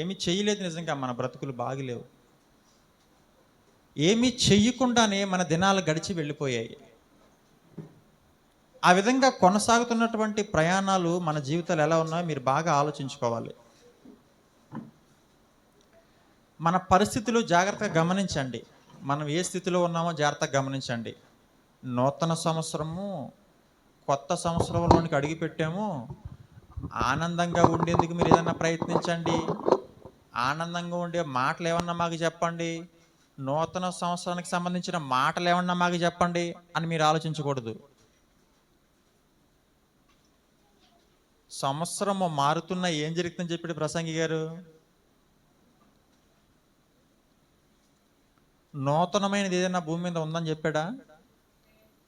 ఏమీ చేయలేదు. నిజంగా మన బ్రతుకులు బాగిలేవు. ఏమీ చెయ్యకుండానే మన దినాలు గడిచి వెళ్ళిపోయాయి. ఆ విధంగా కొనసాగుతున్నటువంటి ప్రయాణాలు మన జీవితాలు ఎలా ఉన్నాయో మీరు బాగా ఆలోచించుకోవాలి. మన పరిస్థితులు జాగ్రత్తగా గమనించండి. మనం ఏ స్థితిలో ఉన్నామో జాగ్రత్తగా గమనించండి. నూతన సంవత్సరము, కొత్త సంవత్సరంలోనికి అడుగుపెట్టాము. ఆనందంగా ఉండేందుకు మీరు ఏదన్నా ప్రయత్నించండి. ఆనందంగా ఉండే మాటలు ఏమన్నా మాకు చెప్పండి. నూతన సంవత్సరానికి సంబంధించిన మాటలు ఏమన్నా మాకు చెప్పండి అని మీరు ఆలోచించకూడదు. సంవత్సరము మారుతున్నా ఏం జరుగుతుందని చెప్పాడు ప్రసంగి గారు? నూతనమైనది ఏదైనా భూమి మీద ఉందని చెప్పాడా?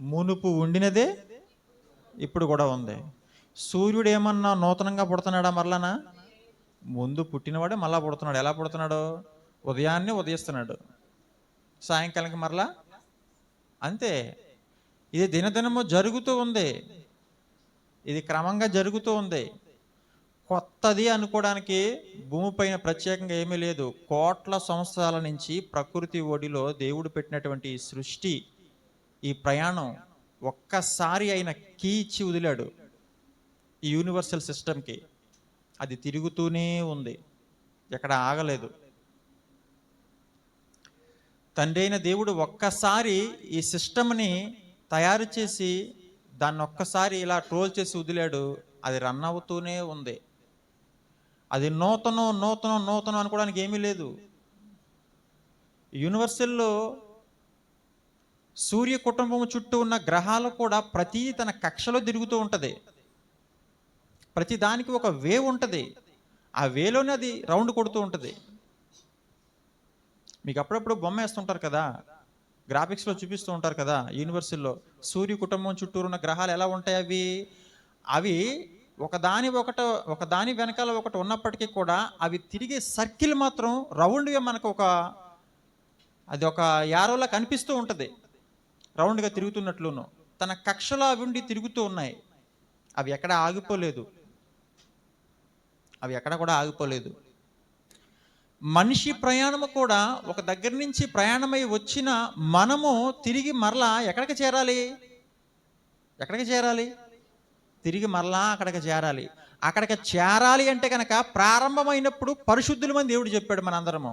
మునుపు ఉండినదే ఇప్పుడు కూడా ఉంది. సూర్యుడు ఏమన్నా నూతనంగా పుడుతున్నాడా? మరలానా ముందు పుట్టినవాడే మళ్ళా పుడుతున్నాడు. ఎలా పుడుతున్నాడు? ఉదయాన్నే ఉదయిస్తున్నాడు, సాయంకాలానికి మరలా అంతే. ఇది దినదినము జరుగుతూ ఉంది. ఇది క్రమంగా జరుగుతూ ఉంది. కొత్తది అనుకోవడానికి భూమిపైన ప్రత్యేకంగా ఏమీ లేదు. కోట్ల సంవత్సరాల నుంచి ప్రకృతి ఒడిలో దేవుడు పెట్టినటువంటి ఈ సృష్టి, ఈ ప్రయాణం ఒక్కసారి ఆయన కీ ఇచ్చి వదిలాడు ఈ యూనివర్సల్ సిస్టమ్కి. అది తిరుగుతూనే ఉంది, ఎక్కడ ఆగలేదు. తండ్రి అయిన దేవుడు ఒక్కసారి ఈ సిస్టమ్ని తయారు చేసి దాన్ని ఒక్కసారి ఇలా ట్రోల్ చేసి వదిలాడు. అది రన్ అవుతూనే ఉంది. అది నూతనం నూతనం నూతనం అనుకోవడానికి ఏమీ లేదు. యూనివర్సల్లో సూర్య కుటుంబం చుట్టూ ఉన్న గ్రహాలు కూడా ప్రతి తన కక్షలో తిరుగుతూ ఉంటుంది. ప్రతి దానికి ఒక వేవ్ ఉంటుంది. ఆ వేలోనే అది రౌండ్ కొడుతూ ఉంటుంది. మీకు అప్పుడప్పుడు బొమ్మ వేస్తుంటారు కదా, గ్రాఫిక్స్లో చూపిస్తూ ఉంటారు కదా యూనివర్సల్లో సూర్య కుటుంబం చుట్టూరు ఉన్న గ్రహాలు ఎలా ఉంటాయి. అవి ఒకదాని వెనకాల ఒకటి ఉన్నప్పటికీ కూడా అవి తిరిగే సర్కిల్ మాత్రం రౌండ్గా మనకు అది ఒక యారోలా కనిపిస్తూ ఉంటుంది. రౌండ్గా తిరుగుతున్నట్లును తన కక్షలో అవి ఉండి తిరుగుతూ ఉన్నాయి. అవి ఎక్కడ ఆగిపోలేదు. అవి ఎక్కడ కూడా ఆగిపోలేదు. మనిషి ప్రయాణము కూడా ఒక దగ్గర నుంచి ప్రయాణమై వచ్చిన మనము తిరిగి మరలా ఎక్కడికి చేరాలి? తిరిగి మరలా అక్కడికి చేరాలి. అక్కడికి చేరాలి అంటే కనుక ప్రారంభమైనప్పుడు పరిశుద్ధులమని దేవుడు చెప్పాడు. మనందరము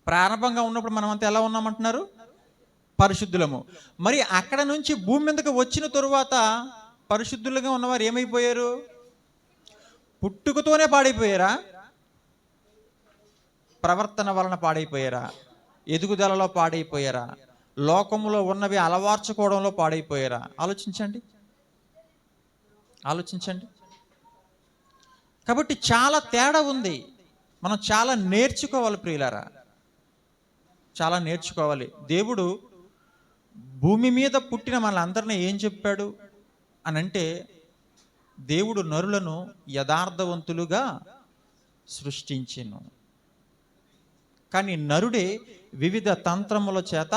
ప్రారంభంగా ఉన్నప్పుడు మనమంతా ఎలా ఉన్నామంటున్నారు? పరిశుద్ధులము. మరి అక్కడ నుంచి భూమి మీదకి వచ్చిన తరువాత పరిశుద్ధులుగా ఉన్నవారు ఏమైపోయారు? పుట్టుకతోనే పాడైపోయారా? ప్రవర్తన వలన పాడైపోయారా? ఎదుగుదలలో పాడైపోయారా? లోకములో ఉన్నవి అలవార్చుకోవడంలో పాడైపోయారా? ఆలోచించండి. కాబట్టి చాలా తేడా ఉంది. మనం చాలా నేర్చుకోవాలి ప్రియులారా, చాలా నేర్చుకోవాలి. దేవుడు భూమి మీద పుట్టిన మనందరినీ ఏం చెప్పాడు అని అంటే, దేవుడు నరులను యథార్థవంతులుగా సృష్టించెను. కానీ నరుడే వివిధ తంత్రముల చేత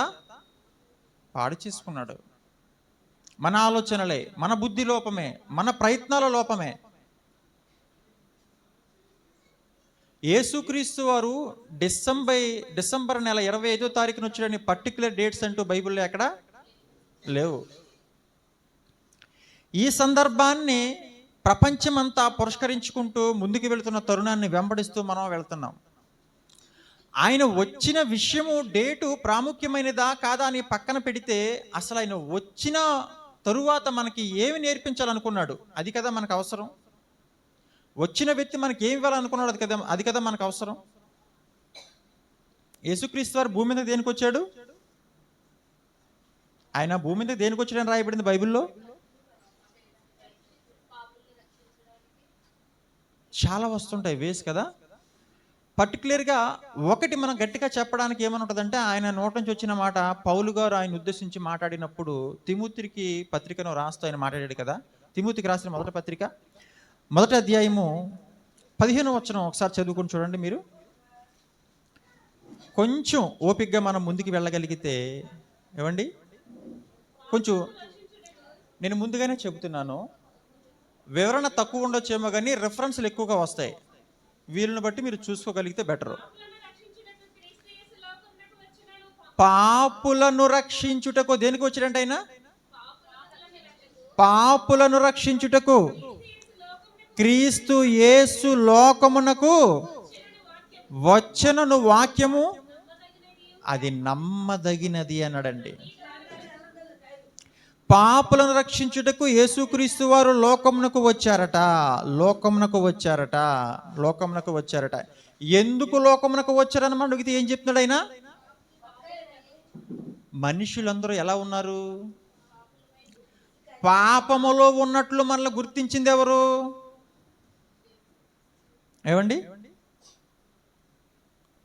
పాడు చేసుకున్నాడు. మన ఆలోచనలే, మన బుద్ధి లోపమే, మన ప్రయత్నాల లోపమే. యేసుక్రీస్తు వారు డిసెంబర్ నెల 25వ తారీఖున వచ్చాడని పర్టికులర్ డేట్స్ అంటూ బైబిల్లో ఎక్కడ లేవు. ఈ సందర్భాన్ని ప్రపంచమంతా పురస్కరించుకుంటూ ముందుకు వెళుతున్న తరుణాన్ని వెంబడిస్తూ మనం వెళ్తున్నాం. ఆయన వచ్చిన విషయము, డేటు ప్రాముఖ్యమైనదా కాదా అని పక్కన పెడితే, అసలు ఆయన వచ్చిన తరువాత మనకి ఏమి నేర్పించాలనుకున్నాడు అది కదా మనకు అవసరం. వచ్చిన వ్యక్తి మనకి ఏమి ఇవ్వాలనుకున్నాడు అది కదా మనకు అవసరం. యేసుక్రీస్తు వారు భూమి మీద దేనికి వచ్చాడు? ఆయన భూమి మీద దేనికి వచ్చాడని రాయబడింది బైబిల్లో? చాలా వస్తుంటాయి వేస్ కదా. పర్టికులర్గా ఒకటి మనం గట్టిగా చెప్పడానికి ఏమని ఉంటుందంటే, ఆయన నోటి నుంచి వచ్చిన మాట, పౌలు గారు ఆయన ఉద్దేశించి మాట్లాడినప్పుడు తిమోతికి పత్రికను రాస్తూ ఆయన మాట్లాడాడు కదా. తిమోతికి రాసిన మొదటి పత్రిక 1వ అధ్యాయము 15వ వచనం ఒకసారి చదువుకొని చూడండి మీరు. కొంచెం ఓపికగా మనం ముందుకు వెళ్ళగలిగితే, ఏమండి, కొంచెం నేను ముందుగానే చెబుతున్నాను, వివరణ తక్కువ ఉండొచ్చేమో కానీ రిఫరెన్స్లు ఎక్కువగా వస్తాయి. వీళ్ళని బట్టి మీరు చూసుకోగలిగితే బెటరు. పాపులను రక్షించుటకు దేనికి వచ్చాడంట ఆయన? పాపులను రక్షించుటకు క్రీస్తు యేసు లోకమునకు వచ్చెనను వాక్యము అది నమ్మదగినది అన్నాడండి. పాపులను రక్షించుటకు యేసుక్రీస్తు వారు లోకమునకు వచ్చారట. ఎందుకు లోకమునకు వచ్చారని అడిగితే ఏం చెప్తున్నాడు ఆయన? మనుషులందరూ ఎలా ఉన్నారు? పాపములో ఉన్నట్లు మనల్ని గుర్తించింది ఎవరు? ఏమండి?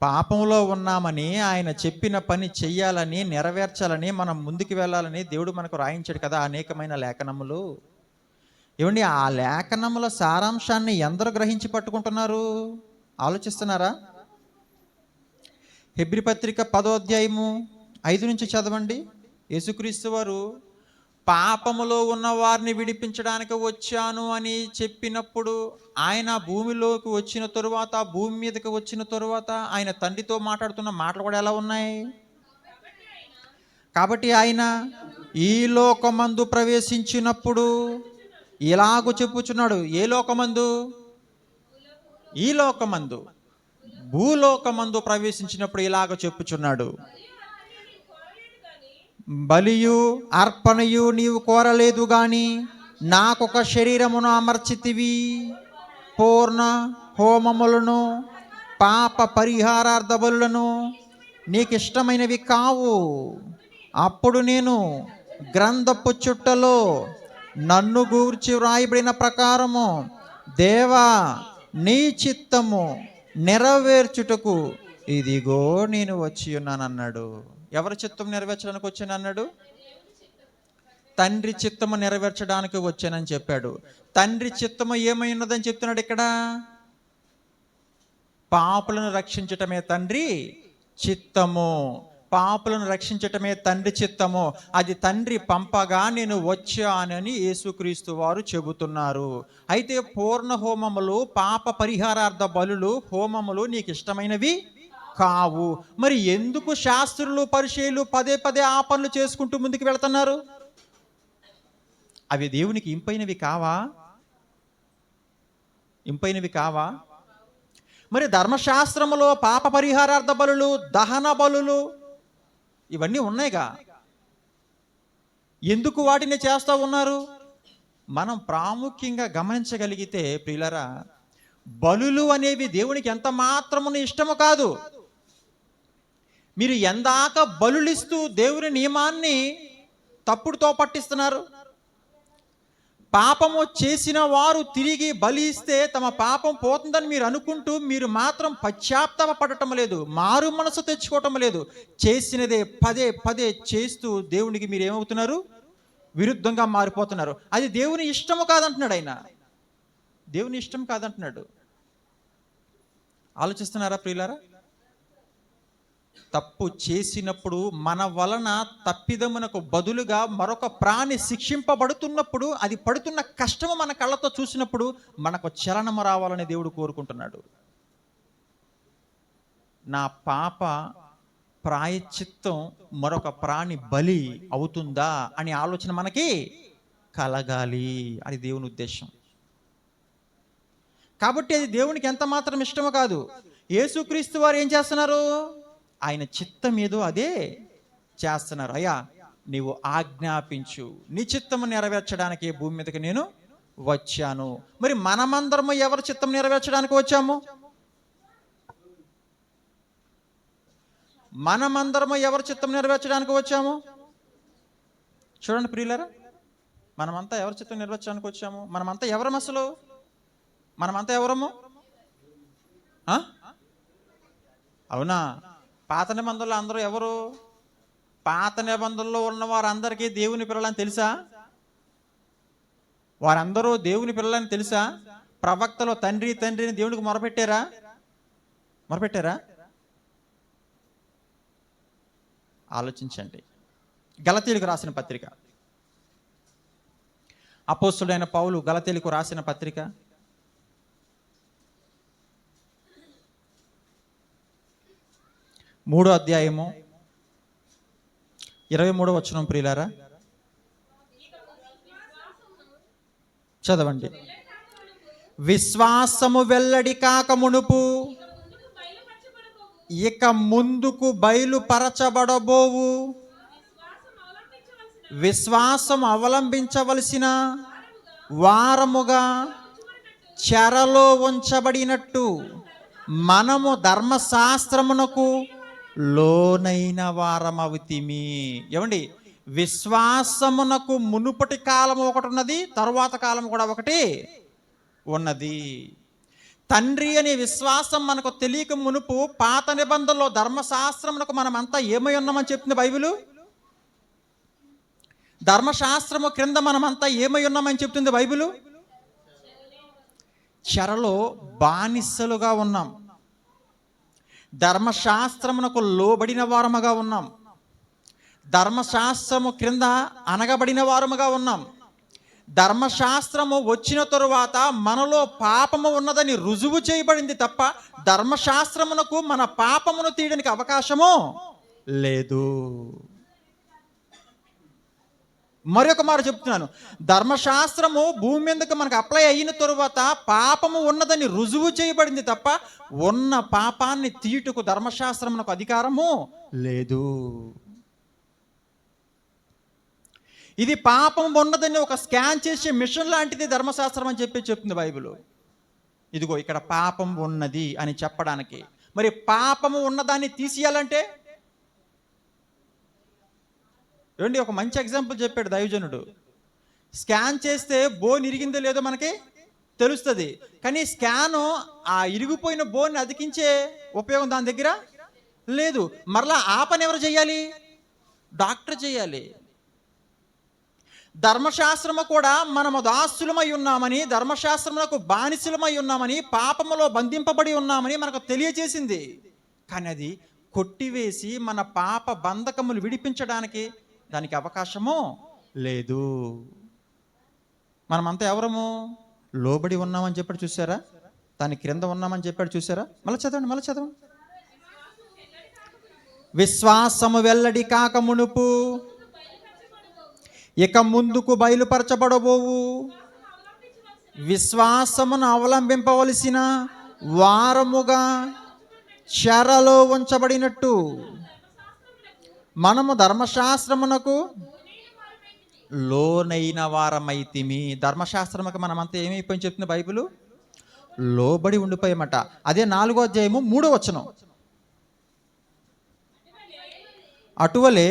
పాపంలో ఉన్నామని, ఆయన చెప్పిన పని చెయ్యాలని, నెరవేర్చాలని, మనం ముందుకు వెళ్ళాలని దేవుడు మనకు రాయించాడు కదా అనేకమైన లేఖనములు. ఏమండి, ఆ లేఖనముల సారాంశాన్ని ఎందరూ గ్రహించి పట్టుకుంటున్నారు? ఆలోచిస్తున్నారా? హెబ్రీ పత్రిక 10వ అధ్యాయము 5 నుంచి చదవండి. యేసుక్రీస్తు వారు పాపములో ఉన్న వారిని విడిపించడానికి వచ్చాను అని చెప్పినప్పుడు, ఆయన భూమిలోకి వచ్చిన తరువాత, భూమి మీదకి వచ్చిన తరువాత ఆయన తండ్రితో మాట్లాడుతున్న మాటలు కూడా ఎలా ఉన్నాయి? కాబట్టి ఆయన ఈ లోకమందు ప్రవేశించినప్పుడు ఇలాగ చెప్పుచున్నాడు. ఏ లోకమందు? ఈ లోకమందు. భూలోకమందు ప్రవేశించినప్పుడు ఇలాగ చెప్పుచున్నాడు, బలియు అర్పణయు నీవు కోరలేదు గాని నాకొక శరీరమును అమర్చితివి, పూర్ణ హోమములను పాప పరిహారార్థ బలులను నీకు ఇష్టమైనవి కావు. అప్పుడు నేను గ్రంథపు చుట్టలో నన్ను గూర్చి వ్రాయబడిన ప్రకారము దేవా నీ చిత్తము నెరవేర్చుటకు ఇదిగో నేను వచ్చి ఉన్నానన్నాడు. ఎవరి చిత్తం నెరవేర్చడానికి వచ్చాను అన్నాడు? తండ్రి చిత్తము నెరవేర్చడానికి వచ్చానని చెప్పాడు. తండ్రి చిత్తము ఏమై ఉన్నదని చెప్తున్నాడు ఇక్కడ? పాపులను రక్షించటమే తండ్రి చిత్తము. పాపులను రక్షించటమే తండ్రి చిత్తము. అది తండ్రి పంపగా నేను వచ్చానని యేసుక్రీస్తు వారు చెబుతున్నారు. అయితే పూర్ణ హోమములు, పాప పరిహారార్థ బలులు, హోమములు నీకు ఇష్టమైనవి కావు. మరి ఎందుకు శాస్త్రులు, పరిచయులు పదే పదే ఆ పనులు చేసుకుంటూ ముందుకు వెళ్తున్నారు? అవి దేవునికి ఇంపైనవి కావా? మరి ధర్మశాస్త్రములో పాప పరిహారార్థ బలులు, దహన బలులు ఇవన్నీ ఉన్నాయిగా. ఎందుకు వాటిని చేస్తూ ఉన్నారు? మనం ప్రాముఖ్యంగా గమనించగలిగితే ప్రియులరా, బలులు అనేవి దేవునికి ఎంత మాత్రమును ఇష్టము కాదు. మీరు ఎందాక బలులిస్తూ దేవుని నియమాన్ని తప్పుడుతో పట్టిస్తున్నారు. పాపము చేసిన వారు తిరిగి బలి ఇస్తే తమ పాపం పోతుందని మీరు అనుకుంటూ మీరు మాత్రం పశ్చాత్తాపపడటం లేదు, మారు మనసు తెచ్చుకోవటం లేదు. చేసినదే పదే పదే చేస్తూ దేవునికి మీరు ఏమవుతున్నారు? విరుద్ధంగా మారిపోతున్నారు. అది దేవుని ఇష్టము కాదంటున్నాడు ఆయన. దేవుని ఇష్టం కాదంటున్నాడు. ఆలోచిస్తున్నారా ప్రియులారా? తప్పు చేసినప్పుడు మన వలన తప్పిదమునకు బదులుగా మరొక ప్రాణి శిక్షింపబడుతున్నప్పుడు, అది పడుతున్న కష్టము మన కళ్ళతో చూసినప్పుడు మనకు చలనము రావాలని దేవుడు కోరుకుంటున్నాడు. నా పాప ప్రాయశ్చిత్తం మరొక ప్రాణి బలి అవుతుందా అనే ఆలోచన మనకి కలగాలి. అది దేవుని ఉద్దేశం. కాబట్టి అది దేవునికి ఎంత మాత్రం ఇష్టమో కాదు. యేసుక్రీస్తు వారు ఏం చేస్తున్నారు? ఆయన చిత్తం ఏదో అదే చేస్తున్నారు. అయ్యా నీవు ఆజ్ఞాపించు, నీ చిత్తము నెరవేర్చడానికి భూమి మీదకి నేను వచ్చాను. మరి మనమందరము ఎవరి చిత్తం నెరవేర్చడానికి వచ్చాము? మనమందరము ఎవరి చిత్తం నెరవేర్చడానికి వచ్చాము? చూడండి ప్రియులారా, మనమంతా ఎవరి చిత్తం నెరవేర్చడానికి వచ్చాము? మనమంతా ఎవరం? అసలు మనమంతా ఎవరము? అవునా? పాత నిబంధనలో అందరూ ఎవరు? పాత నిబంధనలో ఉన్న వారందరికీ దేవుని పిల్లలని తెలుసా? వారందరూ దేవుని పిల్లలని తెలుసా? ప్రవక్తలు తండ్రి తండ్రిని దేవునికి మొరపెట్టారా? ఆలోచించండి. గలతీయులకు రాసిన పత్రిక, అపోస్తలుడైన పౌలు గలతీయులకు రాసిన పత్రిక 3వ అధ్యాయము 23వ వచనం ప్రియులారా చదవండి. విశ్వాసము వెల్లడి కాక మునుపు ఇక ముందుకు బయలుపరచబడబోవు విశ్వాసం అవలంబించవలసిన వారముగా చెరలో ఉంచబడినట్టు మనము ధర్మశాస్త్రమునకు లోనైన వారమవుతిమి. ఏమండి, విశ్వాసమునకు మునుపటి కాలము ఒకటి ఉన్నది, తరువాత కాలం కూడా ఒకటి ఉన్నది. తండ్రి అనే విశ్వాసం మనకు తెలియక మునుపు పాత నిబంధనలో ధర్మశాస్త్రమునకు మనమంతా ఏమై ఉన్నామని చెప్తుంది బైబిలు. ధర్మశాస్త్రము క్రింద మనమంతా ఏమై ఉన్నామని చెప్తుంది బైబిలు. చెరలో బానిసలుగా ఉన్నాం, ధర్మశాస్త్రమునకు లోబడిన వారముగా ఉన్నాం, ధర్మశాస్త్రము క్రింద అనగబడిన వారముగా ఉన్నాం. ధర్మశాస్త్రము వచ్చిన తరువాత మనలో పాపము ఉన్నదని రుజువు చేయబడింది తప్ప ధర్మశాస్త్రమునకు మన పాపమును తీయడానికి అవకాశము లేదు. మరొక మాట చెప్తున్నాను, ధర్మశాస్త్రము భూమి మీదకి మనకు అప్లై అయిన తరువాత పాపము ఉన్నదని రుజువు చేయబడింది తప్ప ఉన్న పాపాన్ని తీయుటకు ధర్మశాస్త్రమునకు అధికారము లేదు. ఇది పాపం ఉన్నదని ఒక స్కాన్ చేసే మిషన్ లాంటిది ధర్మశాస్త్రం అని చెప్తుంది బైబిల్. ఇదిగో ఇక్కడ పాపం ఉన్నది అని చెప్పడానికి. మరి పాపము ఉన్నదాన్ని తీసేయాలంటే ఏమండి, ఒక మంచి ఎగ్జాంపుల్ చెప్పాడు దైవజనుడు. స్కాన్ చేస్తే బోన్ ఇరిగిందో లేదో మనకి తెలుస్తుంది, కానీ స్కాను ఆ ఇరిగిపోయిన బోన్ అతికించే ఉపయోగం దాని దగ్గర లేదు. మరలా ఆ పని ఎవరు చేయాలి? డాక్టర్ చేయాలి. ధర్మశాస్త్రము కూడా మనము దాసులమై ఉన్నామని, ధర్మశాస్త్రములకు బానిసలమై ఉన్నామని, పాపములో బంధింపబడి ఉన్నామని మనకు తెలియజేసింది. కానీ అది కొట్టివేసి మన పాప బంధకములు విడిపించడానికి దానికి అవకాశము లేదు. మనమంతా ఎవరము? లోబడి ఉన్నామని చెప్పాడు చూసారా, దాని క్రింద ఉన్నామని చెప్పాడు చూసారా. మళ్ళీ చదవండి. విశ్వాసము వెల్లడి కాక మునుపు ఇక ముందుకు బయలుపరచబడబోవు విశ్వాసమును అవలంబింపవలసిన వారముగా చెరలో ఉంచబడినట్టు మనము ధర్మశాస్త్రమునకు లోనైన వారమైతిమి. ధర్మశాస్త్రముకు మనమంతా ఏమైపోయి చెప్తుంది బైబిల్? లోబడి ఉండిపోయామట. అదే 4వ అధ్యాయము 3వ వచనం. అటువలే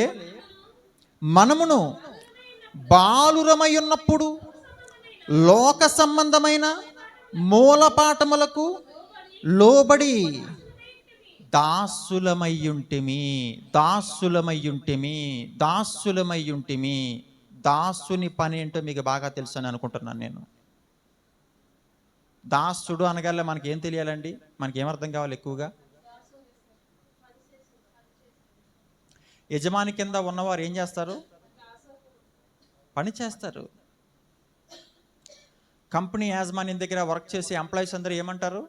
మనమును బాలురమై ఉన్నప్పుడు లోక సంబంధమైన మూలపాఠములకు లోబడి దాసులమయ్యుంటిమి. దాసుని పని ఏంటో మీకు బాగా తెలుసు అని అనుకుంటున్నాను నేను. దాసుడు అనగానే మనకి ఏం తెలియాలండి? మనకి ఏమర్థం కావాలి? ఎక్కువగా యజమాని కింద ఉన్నవారు ఏం చేస్తారు? పని చేస్తారు. కంపెనీ యాజమాన్యం దగ్గర వర్క్ చేసే ఎంప్లాయీస్ అందరూ ఏమంటారు?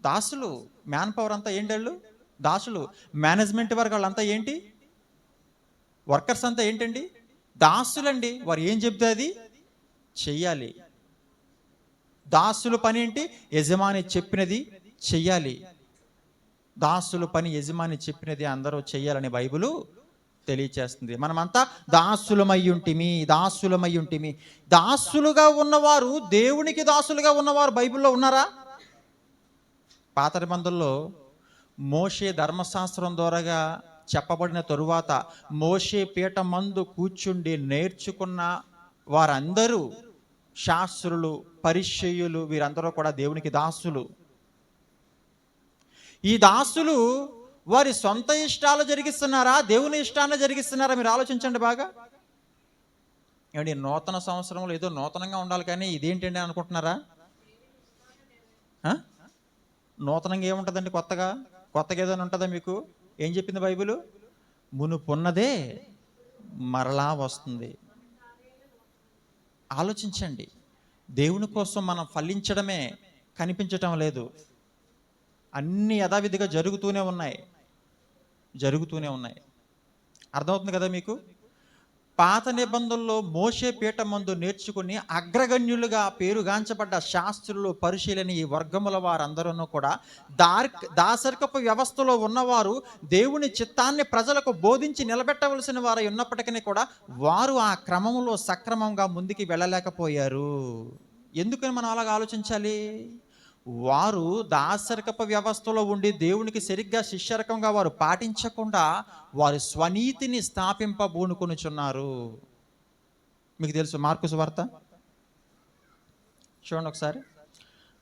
దాసులు. మ్యాన్ పవర్ అంతా ఏంటి? వాళ్ళు దాసులు. మేనేజ్మెంట్ వర్క్ వాళ్ళంతా ఏంటి? వర్కర్స్ అంతా ఏంటండి? దాసులండి. వారు ఏం చెప్తే అది చెయ్యాలి. దాసుల పని ఏంటి? యజమాని చెప్పినది చెయ్యాలి. దాసుల పని యజమాని చెప్పినది అందరూ చెయ్యాలని బైబిలు తెలియచేస్తుంది. మనమంతా దాసులమయ్యుంటిమి. దాసులుగా ఉన్నవారు, దేవునికి దాసులుగా ఉన్నవారు బైబిల్లో ఉన్నారా? పాత నిబంధనలో మోషే ధర్మశాస్త్రం ద్వారాగా చెప్పబడిన తరువాత మోషే పీఠ మందు కూర్చుండి నేర్చుకున్న వారందరూ శాస్త్రులు, పరిసయ్యులు, వీరందరూ కూడా దేవునికి దాసులు. ఈ దాసులు వారి సొంత ఇష్టాలు జరిగిస్తున్నారా, దేవుని ఇష్టాన్ని జరిగిస్తున్నారా? మీరు ఆలోచించండి బాగా. ఏమండి, నూతన సంవత్సరంలో ఏదో నూతనంగా ఉండాలి కానీ ఇదేంటండి అనుకుంటున్నారా? నూతనంగా ఏముంటుందండి? కొత్తగా ఏదైనా ఉంటుందా మీకు? ఏం చెప్పింది బైబిల్? మునుపున్నదే మరలా వస్తుంది. ఆలోచించండి. దేవుని కోసం మనం ఫలించడమే కనిపించటం లేదు. అన్నీ యథావిధిగా జరుగుతూనే ఉన్నాయి. జరుగుతూనే ఉన్నాయి. అర్థమవుతుంది కదా మీకు? పాత నిబంధనలో మోషే పీఠమందు నేర్చుకుని అగ్రగణ్యులుగా పేరుగాంచబడ్డ శాస్త్రులు, పరిశీలన ఈ వర్గముల వారందరూ కూడా దాసరికపు వ్యవస్థలో ఉన్నవారు దేవుని చిత్తాన్ని ప్రజలకు బోధించి నిలబెట్టవలసిన వారై ఉన్నప్పటికీ కూడా వారు ఆ క్రమంలో సక్రమంగా ముందుకు వెళ్ళలేకపోయారు. ఎందుకని మనం అలాగ ఆలోచించాలి? వారు దాసరికపు వ్యవస్థలో ఉండి దేవునికి సరిగ్గా శిష్యరకంగా వారు పాటించకుండా వారు స్వనీతిని స్థాపింపబూనుకొనుచున్నారు. మీకు తెలుసు మార్కు సువార్త చూడండి ఒకసారి.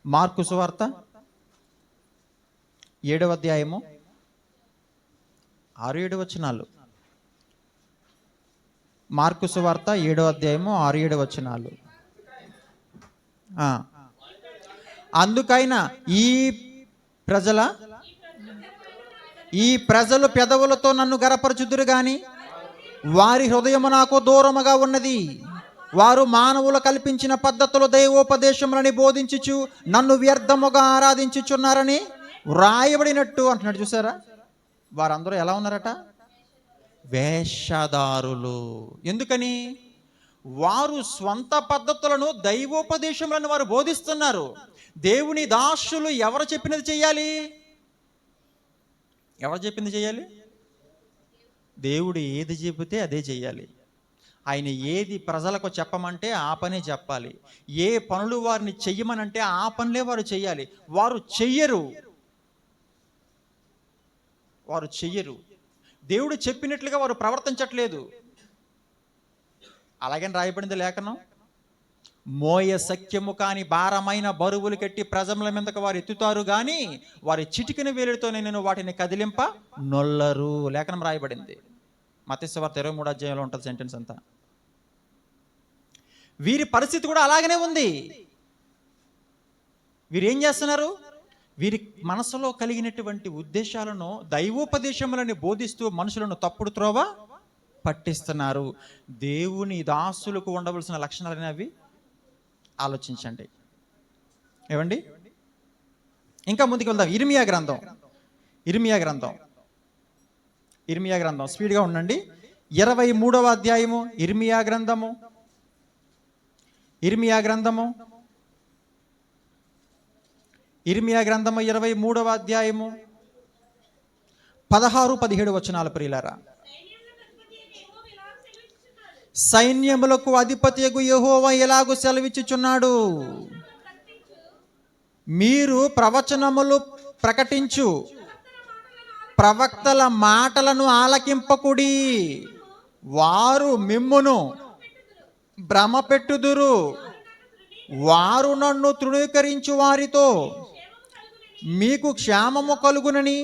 మార్కు సువార్త 7వ అధ్యాయము 6-7 వచనాలు. మార్కు సువార్త 7వ అధ్యాయము 6-7 వచనాలు. అందుకైనా ఈ ప్రజలు పెదవులతో నన్ను గరపరచుదురు గాని వారి హృదయము నాకు దూరముగా ఉన్నది. వారు మానవులు కల్పించిన పద్ధతులు దైవోపదేశములని బోధించుచు నన్ను వ్యర్థముగా ఆరాధించుచున్నారని వ్రాయబడినట్టు అంటున్నాడు. చూసారా? వారందరూ ఎలా ఉన్నారట? వేషధారులు. ఎందుకని? వారు స్వంత పద్ధతులను దైవోపదేశములను వారు బోధిస్తున్నారు. దేవుని దాసులు ఎవరు చెప్పినది చేయాలి? ఎవరు చెప్పింది చేయాలి? దేవుడు ఏది చెబితే అదే చేయాలి. ఆయన ఏది ప్రజలకు చెప్పమంటే ఆ పనే చెప్పాలి. ఏ పనులు వారిని చెయ్యమనంటే ఆ పనులే వారు చెయ్యాలి. వారు చెయ్యరు. దేవుడు చెప్పినట్లుగా వారు ప్రవర్తించట్లేదు. అలాగని రాయబడింది లేఖనం. మోయ సఖ్యము కాని భారమైన బరువులు కట్టి ప్రజల మీదకు వారు ఎత్తుతారు గాని వారి చిటికిన వేలుతో నేను వాటిని కదిలింప నొల్లరు. లేఖనం రాయబడింది. మత్తయి సువార్త 23వ అధ్యాయంలో ఉంటుంది సెంటెన్స్ అంతా. వీరి పరిస్థితి కూడా అలాగనే ఉంది. వీరు ఏం చేస్తున్నారు? వీరి మనసులో కలిగినటువంటి ఉద్దేశాలను దైవోపదేశములని బోధిస్తూ మనుషులను తప్పుడు త్రోవ పట్టిస్తున్నారు. దేవుని దాసులకు ఉండవలసిన లక్షణాలు అవి ఆలోచించండి. ఏమండి? ఇంకా ముందుకు వెళ్దాం. ఇర్మియా గ్రంథం స్పీడ్గా ఉండండి. 23వ అధ్యాయము ఇర్మియా గ్రంథము 23వ అధ్యాయము 16-17 వచనాల. ప్రియులారా, సైన్యములకు అధిపతియగు యెహోవా ఎలాగూ సెలవిచ్చుచున్నాడు, మీరు ప్రవచనములు ప్రకటించు ప్రవక్తల మాటలను ఆలకింపకుడి. వారు మిమ్మును భ్రమపెట్టుదురు. వారు నన్ను తృణీకరించు వారితో మీకు క్షేమము కలుగునని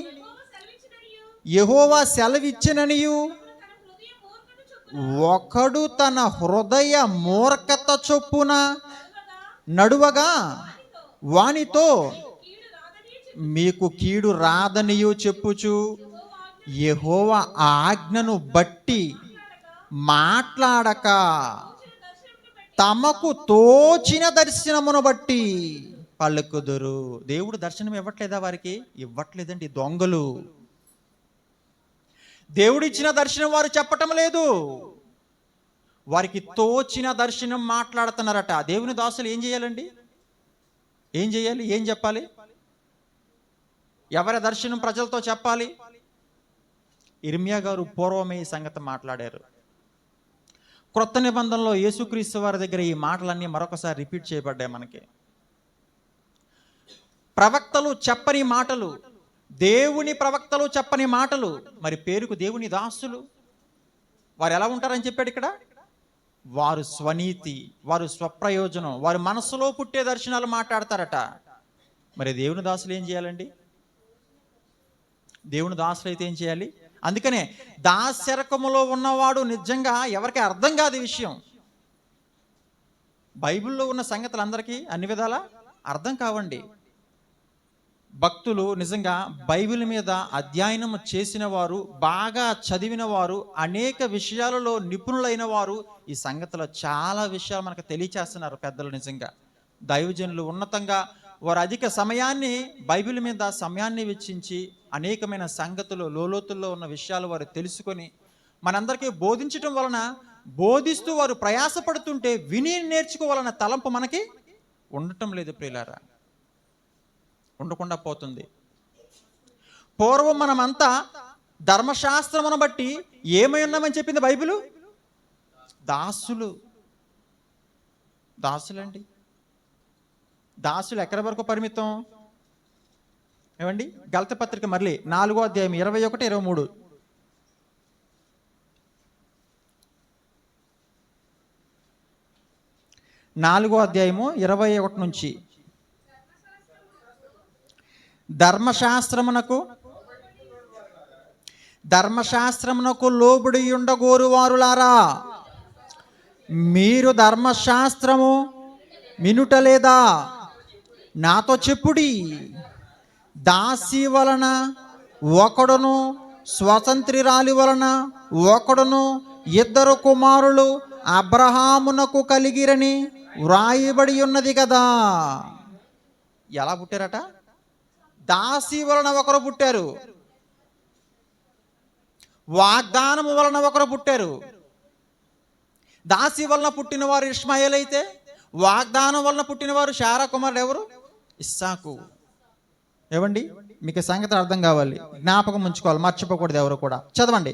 యెహోవా సెలవిచ్చిననియు ఒకడు తన హృదయ మూర్ఖత చొప్పున నడువగా వానితో మీకు కీడు రాదనియు చెప్పుచు యెహోవా ఆజ్ఞను బట్టి మాట్లాడక తమకు తోచిన దర్శనమును బట్టి పలుకుదురు. దేవుడు దర్శనం ఇవ్వట్లేదా వారికి? ఇవ్వట్లేదండి. దొంగలు. దేవుడిచ్చిన దర్శనం వారు చెప్పటం లేదు. వారికి తోచిన దర్శనం మాట్లాడుతున్నారట. దేవుని దాసులు ఏం చేయాలండి? ఏం చేయాలి? ఏం చెప్పాలి? ఎవరి దర్శనం ప్రజలతో చెప్పాలి? ఇర్మియా గారు పూర్వమే ఈ సంగతి మాట్లాడారు. క్రొత్త నిబంధనలో యేసుక్రీస్తు వారి దగ్గర ఈ మాటలన్నీ మరొకసారి రిపీట్ చేయబడ్డాయి మనకి. ప్రవక్తలు చెప్పని మాటలు, దేవుని ప్రవక్తలు చెప్పని మాటలు. మరి పేరుకు దేవుని దాసులు వారు ఎలా ఉంటారని చెప్పాడు ఇక్కడ. వారు స్వనీతి, వారు స్వప్రయోజనం, వారి మనసులో పుట్టే దర్శనాలు మాట్లాడతారట. మరి దేవుని దాసులు ఏం చేయాలండి? దేవుని దాసులు అయితే ఏం చేయాలి? అందుకనే దాస్యరకములో ఉన్నవాడు నిజంగా ఎవరికి అర్థం కాదు ఈ విషయం. బైబిల్లో ఉన్న సంగతులు అందరికీ అన్ని విధాలా అర్థం కావండి. భక్తులు నిజంగా బైబిల్ మీద అధ్యయనం చేసిన వారు, బాగా చదివిన వారు, అనేక విషయాలలో నిపుణులైన వారు ఈ సంగతిలో చాలా విషయాలు మనకు తెలియచేస్తున్నారు. పెద్దలు నిజంగా దైవజనులు ఉన్నతంగా వారు అధిక సమయాన్ని బైబిల్ మీద సమయాన్ని వెచ్చించి అనేకమైన సంగతులు లోలోతుల్లో ఉన్న విషయాలు వారు తెలుసుకొని మనందరికీ బోధించటం వలన, బోధిస్తూ వారు ప్రయాసపడుతుంటే విని నేర్చుకోవాలన్న తలంపు మనకి ఉండటం లేదు ప్రియులారా, ఉండకుండా పోతుంది. పూర్వం మనమంతా ధర్మశాస్త్రమును బట్టి ఏమై ఉన్నామని చెప్పింది బైబిలు? దాసులండి. దాసులు ఎక్కడి వరకు పరిమితం? ఏమండి, గలతీ పత్రిక మళ్ళీ 4వ అధ్యాయం 21, 23. నాలుగో అధ్యాయము 21 నుంచి. ధర్మశాస్త్రమునకు లోబడి ఉండగోరు వారులారా, మీరు ధర్మశాస్త్రము వినుటలేదా? నాతో చెప్పుడి. దాసి వలన ఒకడును, స్వతంత్రిరాలి వలన ఒకడును, 2 కుమారులు అబ్రహామునకు కలిగిరని వ్రాయబడి ఉన్నది కదా. ఎలా పుట్టారట? దాసి వలన ఒకరు పుట్టారు, వాగ్దానము వలన ఒకరు పుట్టారు. దాసి వలన పుట్టిన వారు ఇష్మాయేల్ అయితే, వాగ్దానం వలన పుట్టిన వారు శారా కుమారుడు ఎవరు? ఇస్సాకు. ఏవండి, మీకు సంగతి అర్థం కావాలి, జ్ఞాపకం ఉంచుకోవాలి, మర్చిపోకూడదు ఎవరు కూడా. చదవండి.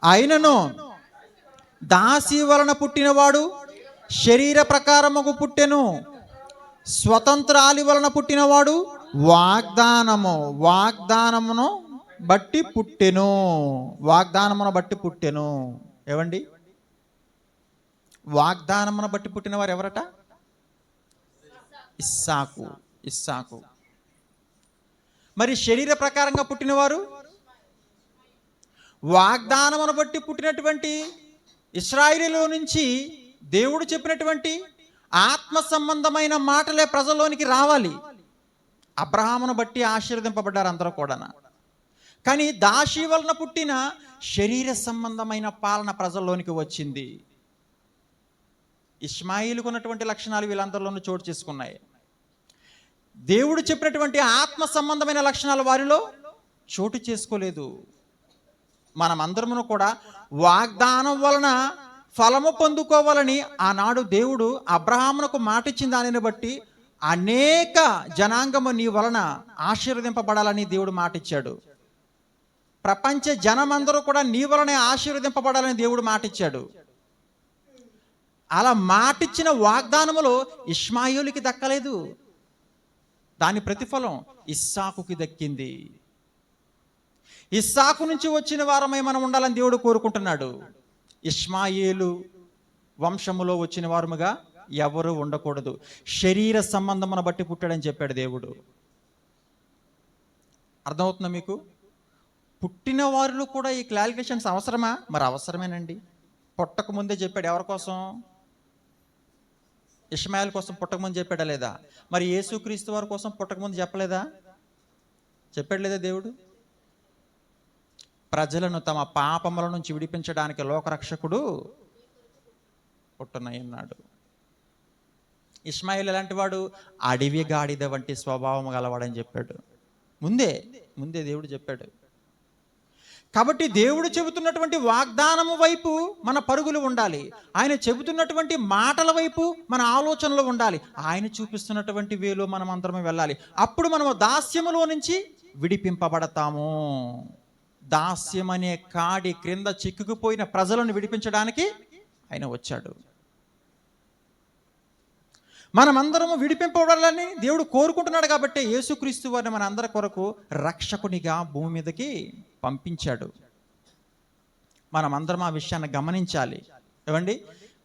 అయినను దాసి వలన పుట్టినవాడు శరీర ప్రకారముకు పుట్టెను, స్వతంత్రాలి వలన పుట్టినవాడు వాగ్దానమును బట్టి పుట్టెను. ఏవండి, వాగ్దానమును బట్టి పుట్టిన వారు ఎవరట? ఇస్సాకు. మరి శరీర ప్రకారంగా పుట్టినవారు? వాగ్దానమును బట్టి పుట్టినటువంటి ఇశ్రాయేలులో నుంచి దేవుడు చెప్పినటువంటి ఆత్మ సంబంధమైన మాటలే ప్రజల్లోనికి రావాలి. అబ్రహామును బట్టి ఆశీర్వదింపబడ్డారు అందరూ కూడా. కానీ దాసి వలన పుట్టిన శరీర సంబంధమైన పాలన ప్రజల్లోనికి వచ్చింది. ఇష్మాయిలుకు ఉన్నటువంటి లక్షణాలు వీళ్ళందరిలోనూ చోటు చేసుకున్నాయి. దేవుడు చెప్పినటువంటి ఆత్మ సంబంధమైన లక్షణాలు వారిలో చోటు చేసుకోలేదు. మనమందరమును కూడా వాగ్దానం వలన ఫలము పొందుకోవాలని ఆనాడు దేవుడు అబ్రహామునకు మాట ఇచ్చిన దానిని బట్టి అనేక జనాంగము నీ వలన ఆశీర్వదింపబడాలని దేవుడు మాట ఇచ్చాడు. ప్రపంచ జనమందరూ కూడా నీ వలనే ఆశీర్వదింపబడాలని దేవుడు మాట ఇచ్చాడు. అలా మాటిచ్చిన వాగ్దానములో ఇష్మాయేలుకి దక్కలేదు, దాని ప్రతిఫలం ఇస్సాకుకి దక్కింది. ఇస్సాకు నుంచి వచ్చిన వారమై మనం ఉండాలని దేవుడు కోరుకుంటున్నాడు. ఇష్మాయేలు వంశములో వచ్చిన వారముగా ఎవరు ఉండకూడదు. శరీర సంబంధమును బట్టి పుట్టాడని చెప్పాడు దేవుడు. అర్థమవుతుందా మీకు? పుట్టిన వారిలో కూడా ఈ క్లారిఫికేషన్స్ అవసరమా? మరి అవసరమేనండి. పుట్టక ముందే చెప్పాడు. ఎవరి కోసం? ఇష్మాయేల్ కోసం పుట్టకముందు చెప్పాడా లేదా? మరి యేసుక్రీస్తు వారి కోసం పుట్టకముందు చెప్పలేదా? చెప్పాడు లేదా దేవుడు? ప్రజలను తమ పాపముల నుంచి విడిపించడానికి లోకరక్షకుడు పుట్టనయ్యన్నాడు. ఇష్మాయేల్ ఎలాంటి వాడు? అడవి గాడిద వంటి స్వభావం గలవాడని చెప్పాడు. ముందే దేవుడు చెప్పాడు. కాబట్టి దేవుడు చెబుతున్నటువంటి వాగ్దానము వైపు మన పరుగులు ఉండాలి. ఆయన చెబుతున్నటువంటి మాటల వైపు మన ఆలోచనలు ఉండాలి. ఆయన చూపిస్తున్నటువంటి వేలో మనం అందరం వెళ్ళాలి. అప్పుడు మనము దాస్యములో నుంచి విడిపింపబడతాము. దాస్యం అనే కాడి క్రింద చిక్కుకుపోయిన ప్రజలను విడిపించడానికి ఆయన వచ్చాడు. మనమందరము విడిపింపబడాలని దేవుడు కోరుకుంటున్నాడు. కాబట్టి యేసుక్రీస్తు వారిని మన అందరి కొరకు రక్షకునిగా భూమి మీదకి పంపించాడు. మనమందరం ఆ విషయాన్ని గమనించాలి. ఏమండి,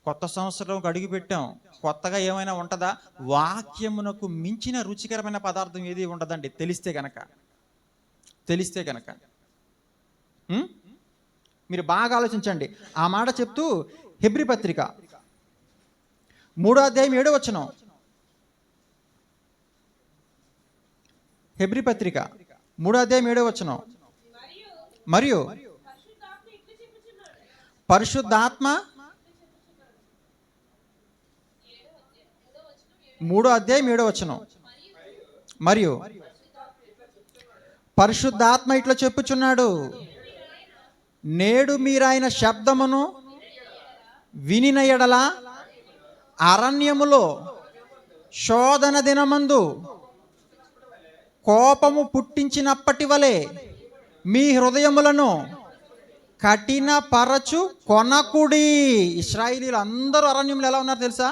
కొత్త సంవత్సరం అడుగు పెట్టాం, కొత్తగా ఏమైనా ఉంటుందా? వాక్యమునకు మించిన రుచికరమైన పదార్థం ఏది ఉండదండి, తెలిస్తే గనక. మీరు బాగా ఆలోచించండి. ఆ మాట చెప్తూ హెబ్రీ పత్రిక 3వ అధ్యాయం 7వ వచనం. హెబ్రీ పత్రిక 3వ అధ్యాయం 7వ వచనం. మరియు పరిశుద్ధాత్మ 3:7 మరియు పరిశుద్ధాత్మ ఇట్లా చెప్పుచున్నాడు, నేడు మీరాయన శబ్దమును వినిన ఎడల అరణ్యములో శోధన దినమందు కోపము పుట్టించినప్పటి వలె మీ హృదయములను కఠిన పరచు కొనకుడి. ఇశ్రాయేలీయులు అందరూ అరణ్యంలో ఎలా ఉన్నారు తెలుసా?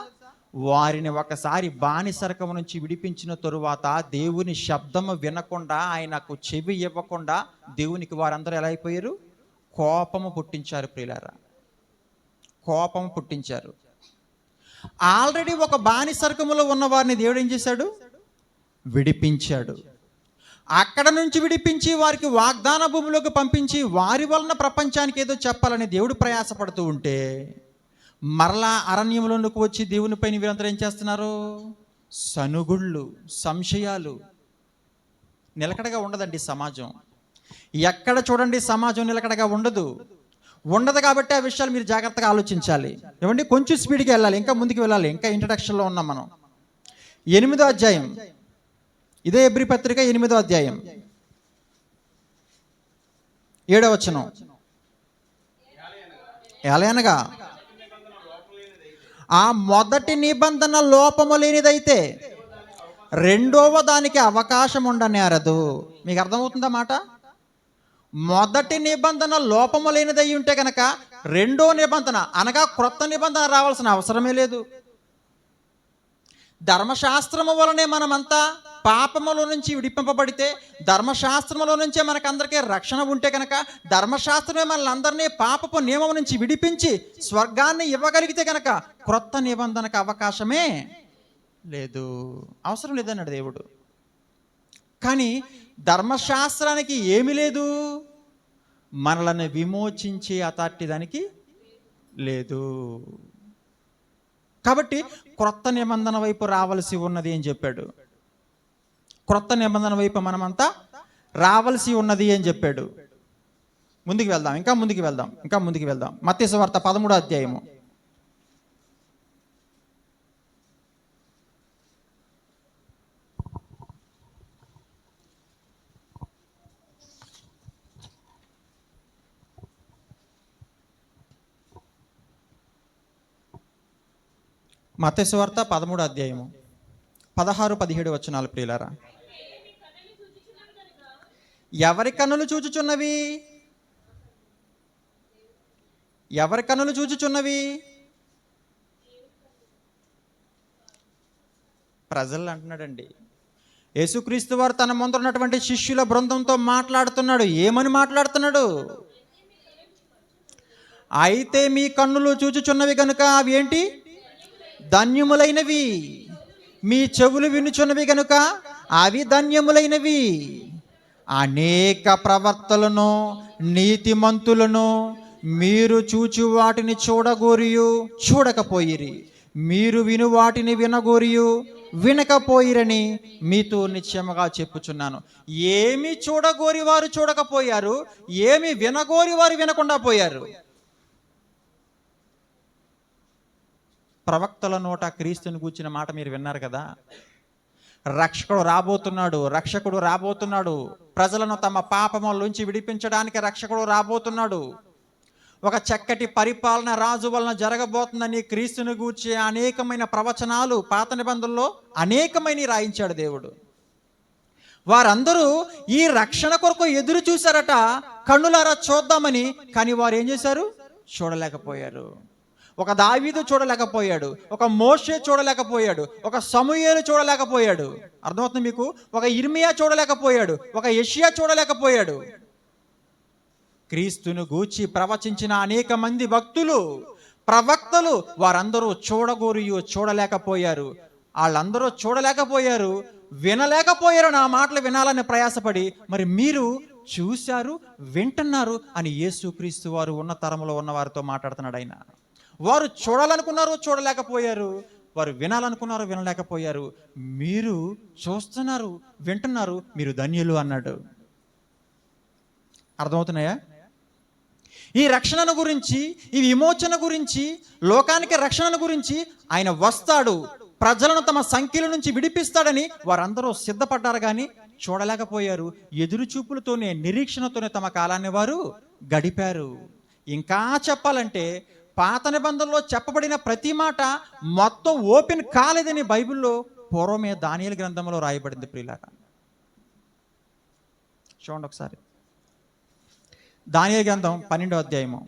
వారిని ఒకసారి బానిసరకం నుంచి విడిపించిన తరువాత దేవుని శబ్దము వినకుండా, ఆయనకు చెవి ఇవ్వకుండా దేవునికి వారందరూ ఎలా అయిపోయారు? కోపము పుట్టించారు. ప్రియులారా, కోపము పుట్టించారు. ఆల్రెడీ ఒక బానిసరకములో ఉన్న వారిని దేవుడు ఏం చేశాడు? విడిపించాడు. అక్కడ నుంచి విడిపించి వారికి వాగ్దాన భూమిలోకి పంపించి వారి వలన ప్రపంచానికి ఏదో చెప్పాలని దేవుడు ప్రయాసపడుతూ ఉంటే, మరలా అరణ్యంలోకి వచ్చి దేవుని పైన వీరందరూ ఏం చేస్తున్నారు? సనుగుళ్ళు, సంశయాలు. నిలకడగా ఉండదండి సమాజం. ఎక్కడ చూడండి సమాజం నిలకడగా ఉండదు. కాబట్టి ఆ విషయాలు మీరు జాగ్రత్తగా ఆలోచించాలి. ఏమండి, కొంచెం స్పీడ్గా వెళ్ళాలి, ఇంకా ముందుకు వెళ్ళాలి. ఇంకా ఇంట్రడక్షన్లో ఉన్నాం మనం. 8వ అధ్యాయం, ఇదే ఎబ్రీ పత్రిక 8వ అధ్యాయం 7వ వచనం. ఎలాగనగా ఆ మొదటి నిబంధన లోపము లేనిదైతే రెండవ దానికి అవకాశం ఉండనేరదు. మీకు అర్థమవుతుందా మాట? మొదటి నిబంధన లోపము లేనిదై ఉంటే కనుక రెండో నిబంధన అనగా క్రొత్త నిబంధన రావాల్సిన అవసరమే లేదు. ధర్మశాస్త్రము వలనే మనమంతా పాపములో నుంచి విడిపింపబడితే, ధర్మశాస్త్రములో నుంచే మనకందరికీ రక్షణ ఉంటే కనుక, ధర్మశాస్త్రమే మనల్ని అందరినీ పాపపు నియమం నుంచి విడిపించి స్వర్గాన్ని ఇవ్వగలిగితే కనుక క్రొత్త నిబంధనకు అవకాశమే లేదు, అవసరం లేదన్నాడు దేవుడు. కానీ ధర్మశాస్త్రానికి ఏమీ లేదు, మనలను విమోచించే అథారిటీ దానికి లేదు. కాబట్టి క్రొత్త నిబంధన వైపు రావాల్సి ఉన్నది అని చెప్పాడు. క్రొత్త నిబంధన వైపు మనమంతా రావాల్సి ఉన్నది అని చెప్పాడు. ముందుకు వెళ్దాం, ఇంకా ముందుకు వెళ్దాం. మత్తయి సువార్త 13వ అధ్యాయము. మత్తయి సువార్త 13వ అధ్యాయము 16-17 వచనాలు. ప్రియులారా, ఎవరి కన్నులు చూచుచున్నవి? ఎవరి కన్నులు చూచుచున్నవి? ప్రజలు అంటున్నాడండి. యేసుక్రీస్తు వారు తన ముందు ఉన్నటువంటి శిష్యుల బృందంతో మాట్లాడుతున్నాడు. ఏమని మాట్లాడుతున్నాడు? అయితే మీ కన్నులు చూచుచున్నవి కనుక అవి ఏంటి? ధన్యములైనవి. మీ చెవులు వినుచున్నవి కనుక అవి ధన్యములైనవి. అనేక ప్రవర్తలను నీతిమంతులను మీరు చూచు వాటిని చూడగోరియు చూడకపోయిరి, మీరు విను వాటిని వినగోరియు వినకపోయిరని మీతో నిశ్చయముగా చెప్పుచున్నాను. ఏమి చూడగోరి వారు చూడకపోయారు, ఏమి వినగోరి వారు వినకుండా పోయారు. ప్రవక్తల నోట క్రీస్తుని గూర్చిన మాట మీరు విన్నారు కదా. రక్షకుడు రాబోతున్నాడు. ప్రజలను తమ పాపములోంచి విడిపించడానికి రక్షకుడు రాబోతున్నాడు. ఒక చక్కటి పరిపాలన రాజు వలన జరగబోతుందని క్రీస్తుని గూర్చి అనేకమైన ప్రవచనాలు పాత నిబంధనలో అనేకమైన రాయించాడు దేవుడు. వారందరూ ఈ రక్షణ కొరకు ఎదురు చూశారట, కన్నులారా చూద్దామని. కానీ వారు ఏం చేశారు? చూడలేకపోయారు. ఒక దావీదు చూడలేకపోయాడు, ఒక మోషే చూడలేకపోయాడు, ఒక సమూయేలు చూడలేకపోయాడు. అర్థమవుతుంది మీకు? ఒక ఇర్మియా చూడలేకపోయాడు, ఒక యెషయా చూడలేకపోయాడు. క్రీస్తును గూర్చి ప్రవచించిన అనేక మంది భక్తులు, ప్రవక్తలు వారందరూ చూడలేకపోయారు. వాళ్ళందరూ చూడలేకపోయారు, వినలేకపోయారు. నా మాటలు వినాలని ప్రయాసపడి, మరి మీరు చూశారు, వింటున్నారు అని యేసుక్రీస్తు వారు ఉన్న తరంలో ఉన్న వారితో మాట్లాడుతున్నాడు ఆయన. వారు చూడాలనుకున్నారు, చూడలేకపోయారు. వారు వినాలనుకున్నారు, వినలేకపోయారు. మీరు చూస్తున్నారు, వింటున్నారు, మీరు ధన్యులు అన్నాడు. అర్థమవుతున్నాయా? ఈ రక్షణను గురించి, ఈ విమోచన గురించి, లోకానికి రక్షణను గురించి ఆయన వస్తాడు, ప్రజలను తమ సంఖ్యల నుంచి విడిపిస్తాడని వారందరూ సిద్ధపడ్డారు, కానీ చూడలేకపోయారు. ఎదురు చూపులతోనే, నిరీక్షణతోనే తమ కాలాన్ని వారు గడిపారు. ఇంకా చెప్పాలంటే పాత నిబంధనలో చెప్పబడిన ప్రతి మాట మొత్తం ఓపెన్ కాలేదని బైబిల్లో పూర్వమే దానియేలు గ్రంథంలో రాయబడింది. ప్రియులారా, చూడండి ఒకసారి. దానియేలు గ్రంథం 12వ అధ్యాయము.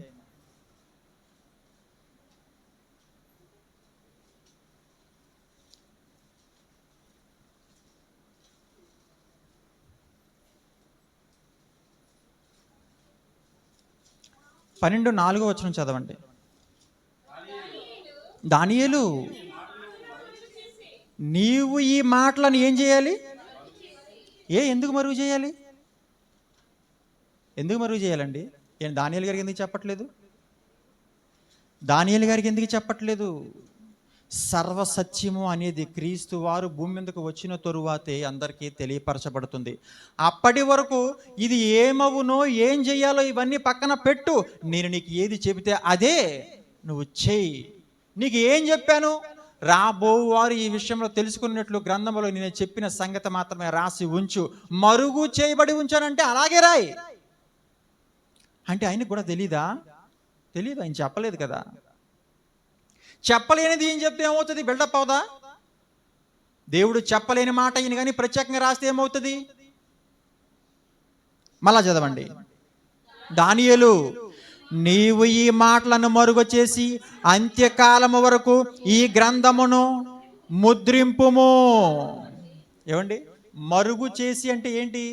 పన్నెండు 4వ వచనం చదవండి. దానియేలు, నీవు ఈ మాటలను ఏం చేయాలి? ఎందుకు మరుగు చేయాలి? ఎందుకు మరుగు చేయాలండి? దానియేలు గారికి ఎందుకు చెప్పట్లేదు? దానియేలు గారికి ఎందుకు చెప్పట్లేదు? సర్వసత్యము అనేది క్రీస్తు వారు భూమి మీదకు వచ్చిన తరువాతే అందరికీ తెలియపరచబడుతుంది. అప్పటి వరకు ఇది ఏమవునో, ఏం చెయ్యాలో ఇవన్నీ పక్కన పెట్టు. నేను నీకు ఏది చెబితే అదే నువ్వు చెయ్యి. నీకు ఏం చెప్పాను? రాబోవారు ఈ విషయంలో తెలుసుకున్నట్లు గ్రంథంలో నేను చెప్పిన సంగతి మాత్రమే రాసి ఉంచు. మరుగు చేయబడి ఉంచానంటే అలాగే రాయి. అంటే ఆయనకు కూడా తెలీదా? తెలీదు, ఆయన చెప్పలేదు కదా. చెప్పలేనిది ఏం చెప్తే ఏమవుతుంది? బిల్డప్ అవుదా? దేవుడు చెప్పలేని మాట ఈయన కానీ ప్రత్యేకంగా రాస్తే ఏమవుతుంది? మళ్ళా చదవండి. దానియేలు, నీవు ఈ మాటలను మరుగు చేసి అంత్యకాలము వరకు ఈ గ్రంథమును ముద్రింపుము. ఏమండి, మరుగు చేసి అంటే ఏంటి?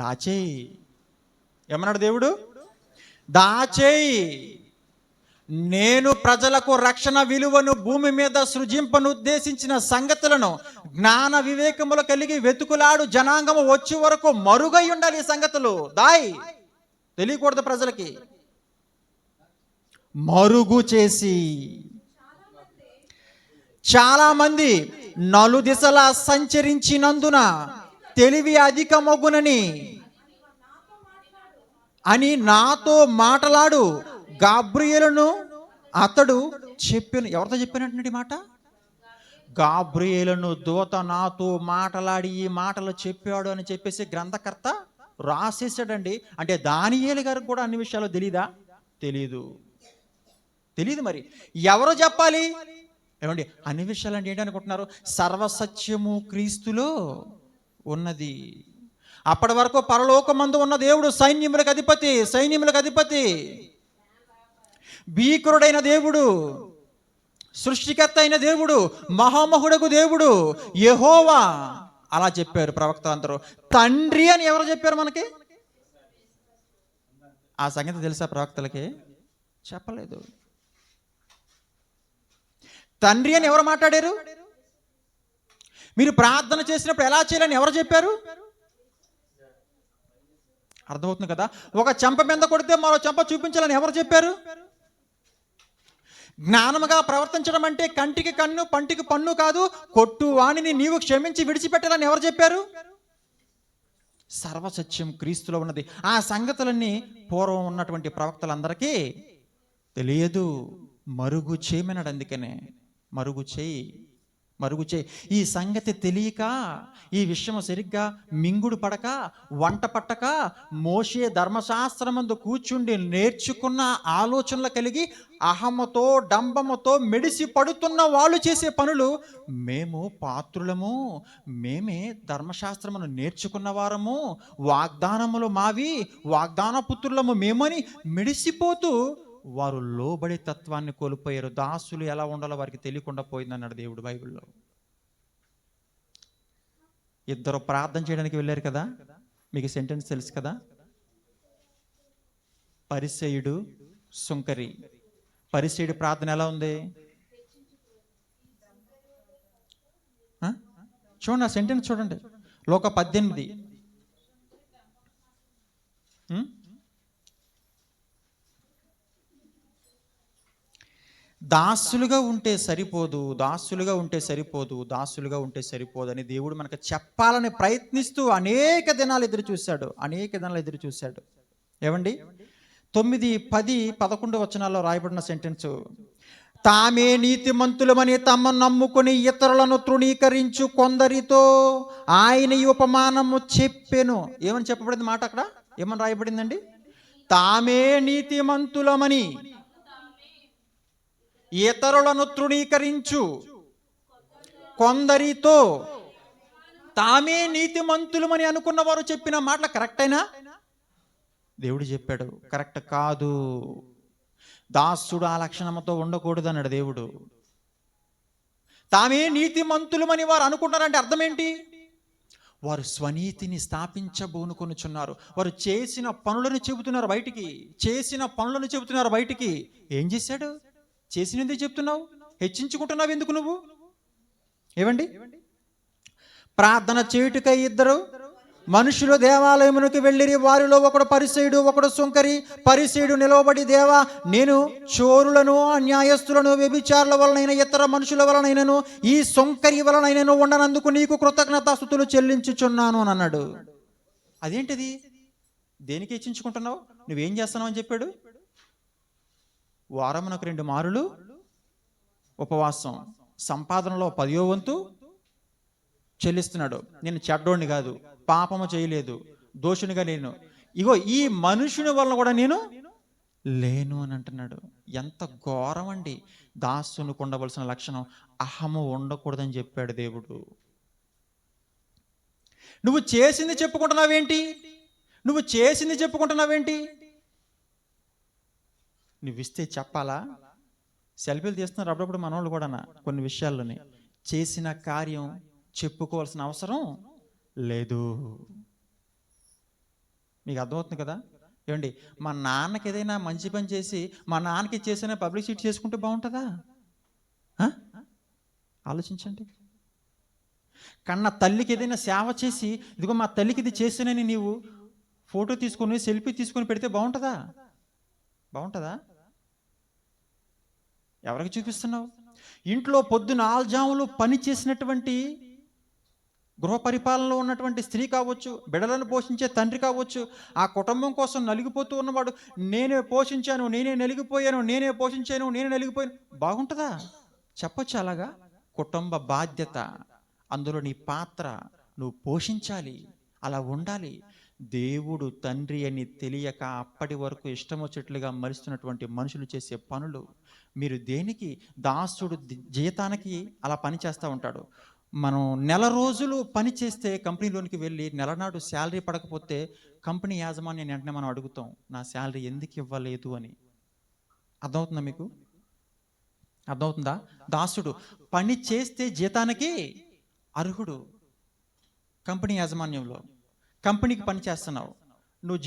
దాచేయి. ఏమన్నాడు దేవుడు? దాచేయి. నేను ప్రజలకు రక్షణ విలువను భూమి మీద సృజింపను ఉద్దేశించిన సంగతులను జ్ఞాన వివేకములు కలిగి వెతుకులాడు జనాంగము వచ్చే వరకు మరుగై ఉండాలి. ఈ సంగతులు దాయి, తెలియకూడదు ప్రజలకి. మరుగు చేసి చాలా మంది నలుదిశలా సంచరించినందున తెలివి అధికమగునని అని నాతో మాటలాడు గాబ్రియేలును అతడు చెప్పాను. ఎవరితో చెప్పినటువంటి మాట? గాబ్రియేలును దూత నాతో మాటలాడి ఈ మాటలు చెప్పాడు అని చెప్పేసి గ్రంథకర్త రాసేసాడండి. అంటే దానియేలు గారికి కూడా అన్ని విషయాలు తెలీదా? తెలీదు. మరి ఎవరు చెప్పాలి? ఏమండి, అన్ని విషయాలు అంటే ఏంటి అనుకుంటున్నారు? సర్వసత్యము క్రీస్తులో ఉన్నది. అప్పటి వరకు పరలోకమందు ఉన్న దేవుడు సైన్యములకు అధిపతి, భీకరుడైన దేవుడు, సృష్టికర్త అయిన దేవుడు, మహామహుడకు దేవుడు యెహోవా. అలా చెప్పారు ప్రవక్త అందరూ. తండ్రి అని ఎవరు చెప్పారు మనకి? ఆ సంగతి తెలుసా ప్రవక్తలకి? చెప్పలేదు. తండ్రి అని ఎవరు మాట్లాడారు? మీరు ప్రార్థన చేసినప్పుడు ఎలా చేయాలని ఎవరు చెప్పారు? అర్థమవుతుంది కదా. ఒక చెంప మీద కొడితే మరో చెంప చూపించాలని ఎవరు చెప్పారు? జ్ఞానముగా ప్రవర్తించడం అంటే కంటికి కన్ను పంటికి పన్ను కాదు, కొట్టు వాణిని నీవు క్షమించి విడిచిపెట్టాలని ఎవరు చెప్పారు? సర్వసత్యం క్రీస్తులో ఉన్నది. ఆ సంగతులన్నీ పూర్వం ఉన్నటువంటి ప్రవక్తలందరికీ తెలియదు. మరుగు చేయమన్నాడు. అందుకనే మరుగు చేయి. ఈ సంగతి తెలియక, ఈ విషయం సరిగ్గా మింగుడు పడక, వంట పట్టక, మోషే ధర్మశాస్త్రమందు కూర్చుండి నేర్చుకున్న ఆలోచనలు కలిగి అహమతో డంబముతో మెడిసి పడుతున్న వాళ్ళు చేసే పనులు, మేము పాత్రులము, మేమే ధర్మశాస్త్రమును నేర్చుకున్న వారము, వాగ్దానములు మావి, వాగ్దాన పుత్రులము మేమని మెడిసిపోతూ వారు లోబడి తత్వాన్ని కోల్పోయారు. దాసులు ఎలా ఉండాలో వారికి తెలియకుండా పోయిందన్నాడు దేవుడు బైబిల్లో. ఇద్దరు ప్రార్థన చేయడానికి వెళ్ళారు కదా, మీకు సెంటెన్స్ తెలుసు కదా. పరిసయ్యుడు, సుంకరి. పరిసయ్యుడి ప్రార్థన ఎలా ఉంది? చూడండి, ఆ సెంటెన్స్ చూడండి. లోక 18. దాసులుగా ఉంటే సరిపోదు అని దేవుడు మనకు చెప్పాలని ప్రయత్నిస్తూ అనేక దినాలు ఎదురు చూశాడు. ఏమండి, 9, 10, 11 వచనాల్లో రాయబడిన సెంటెన్స్, తామే నీతిమంతులమని తమను నమ్ముకుని ఇతరులను తృణీకరించు కొందరితో ఆయన ఈ ఉపమానము చెప్పెను. ఏమని చెప్పబడింది మాట అక్కడ? ఏమని రాయబడిందండి? తామే నీతిమంతులమని ఇతరులను తృణీకరించు కొందరితో. తామే నీతిమంతులమని అనుకున్న వారు చెప్పిన మాటలు కరెక్టేనా? దేవుడు చెప్పాడు కరెక్ట్ కాదు. దాసుడు ఆ లక్షణంతో ఉండకూడదు అన్నాడు దేవుడు. తామే నీతిమంతులమని వారు అనుకుంటారంటే అర్థం ఏంటి? వారు స్వనీతిని స్థాపించబోనుకొనుచున్నారు. వారు చేసిన పనులను చెబుతున్నారు బయటికి, చేసిన పనులను చెబుతున్నారు బయటికి. ఏం చేశాడు? చేసినందుకు చెప్తున్నావు, హెచ్చించుకుంటున్నావు ఎందుకు నువ్వు? ఏవండి, ప్రార్థన చేయుటకై ఇద్దరు మనుషులు దేవాలయమునకు వెళ్ళిరి. వారిలో ఒకడు పరిసయుడు, ఒకడు సుంకరి. పరిసయుడు నిలవబడి, దేవా, నేను చోరులను, అన్యాయస్తులను, వ్యభిచారుల వలనైన ఇతర మనుషుల వలనైనను ఈ సుంకరి వలనైనను ఉండనందుకు నీకు కృతజ్ఞతాస్తుతులు చెల్లించుచున్నాను అని అన్నాడు. అదేంటిది? దేనికి హెచ్చించుకుంటున్నావు? నువ్వేం చేస్తున్నావు అని చెప్పాడు. వారమునకు 2 మారులు ఉపవాసం, సంపాదనలో 10వ వంతు చెల్లిస్తున్నాడు. నేను చెడ్డోడిని కాదు, పాపము చేయలేదు, దోషునిగా లేను, ఇగో ఈ మనుషుని వలన కూడా నేను లేను అని అంటున్నాడు. ఎంత ఘోరం అండి! దాసునికి ఉండవలసిన లక్షణం అహము ఉండకూడదని చెప్పాడు దేవుడు. నువ్వు చేసింది చెప్పుకుంటున్నావేంటి? నువ్వు చేసింది చెప్పుకుంటున్నావేంటి? నువ్వు ఇస్తే చెప్పాలా? సెల్ఫీలు తీస్తున్నారు అప్పుడప్పుడు మనోళ్ళు కూడా కొన్ని విషయాల్లోనే. చేసిన కార్యం చెప్పుకోవాల్సిన అవసరం లేదు. మీకు అర్థమవుతుంది కదా? ఏమండి, మా నాన్నకి ఏదైనా మంచి పని చేసి మా నాన్నకి చేసిన పబ్లిసిటీ చేసుకుంటే బాగుంటుందా? ఆలోచించండి. కన్న తల్లికి ఏదైనా సేవ చేసి, ఇదిగో మా తల్లికి ఇది చేసినని నీవు ఫోటో తీసుకొని సెల్ఫీ తీసుకొని పెడితే బాగుంటుందా? బాగుంటుందా? ఎవరికి చూపిస్తున్నావు? ఇంట్లో పొద్దున ఆల్జాములు పని చేసినటువంటి గృహ పరిపాలనలో ఉన్నటువంటి స్త్రీ కావచ్చు, బిడ్డలను పోషించే తండ్రి కావచ్చు, ఆ కుటుంబం కోసం నలిగిపోతూ ఉన్నవాడు, నేనే పోషించాను, నేనే నలిగిపోయాను, నేనే పోషించాను, నేనే నలిగిపోయాను, బాగుంటుందా? చెప్పొచ్చు అలాగా? కుటుంబ బాధ్యత, అందులో నీ పాత్ర, నువ్వు పోషించాలి, అలా ఉండాలి. దేవుడు తండ్రి అని తెలియక అప్పటి వరకు ఇష్టం వచ్చేట్లుగా మరుస్తున్నటువంటి మనుషులు చేసే పనులు. మీరు దేనికి? దాసుడు జీతానికి అలా పని చేస్తూ ఉంటాడు. మనం నెల రోజులు పని చేస్తే కంపెనీలోనికి వెళ్ళి నెలనాడు శాలరీ పడకపోతే కంపెనీ యాజమాన్యాన్ని వెంటనే మనం అడుగుతాం, నా శాలరీ ఎందుకు ఇవ్వలేదు అని. అర్థమవుతుందా మీకు? అర్థమవుతుందా? దాసుడు పని చేస్తే జీతానికి అర్హుడు. కంపెనీ యాజమాన్యంలో కంపెనీకి పని చేస్తున్నావు, నువ్వు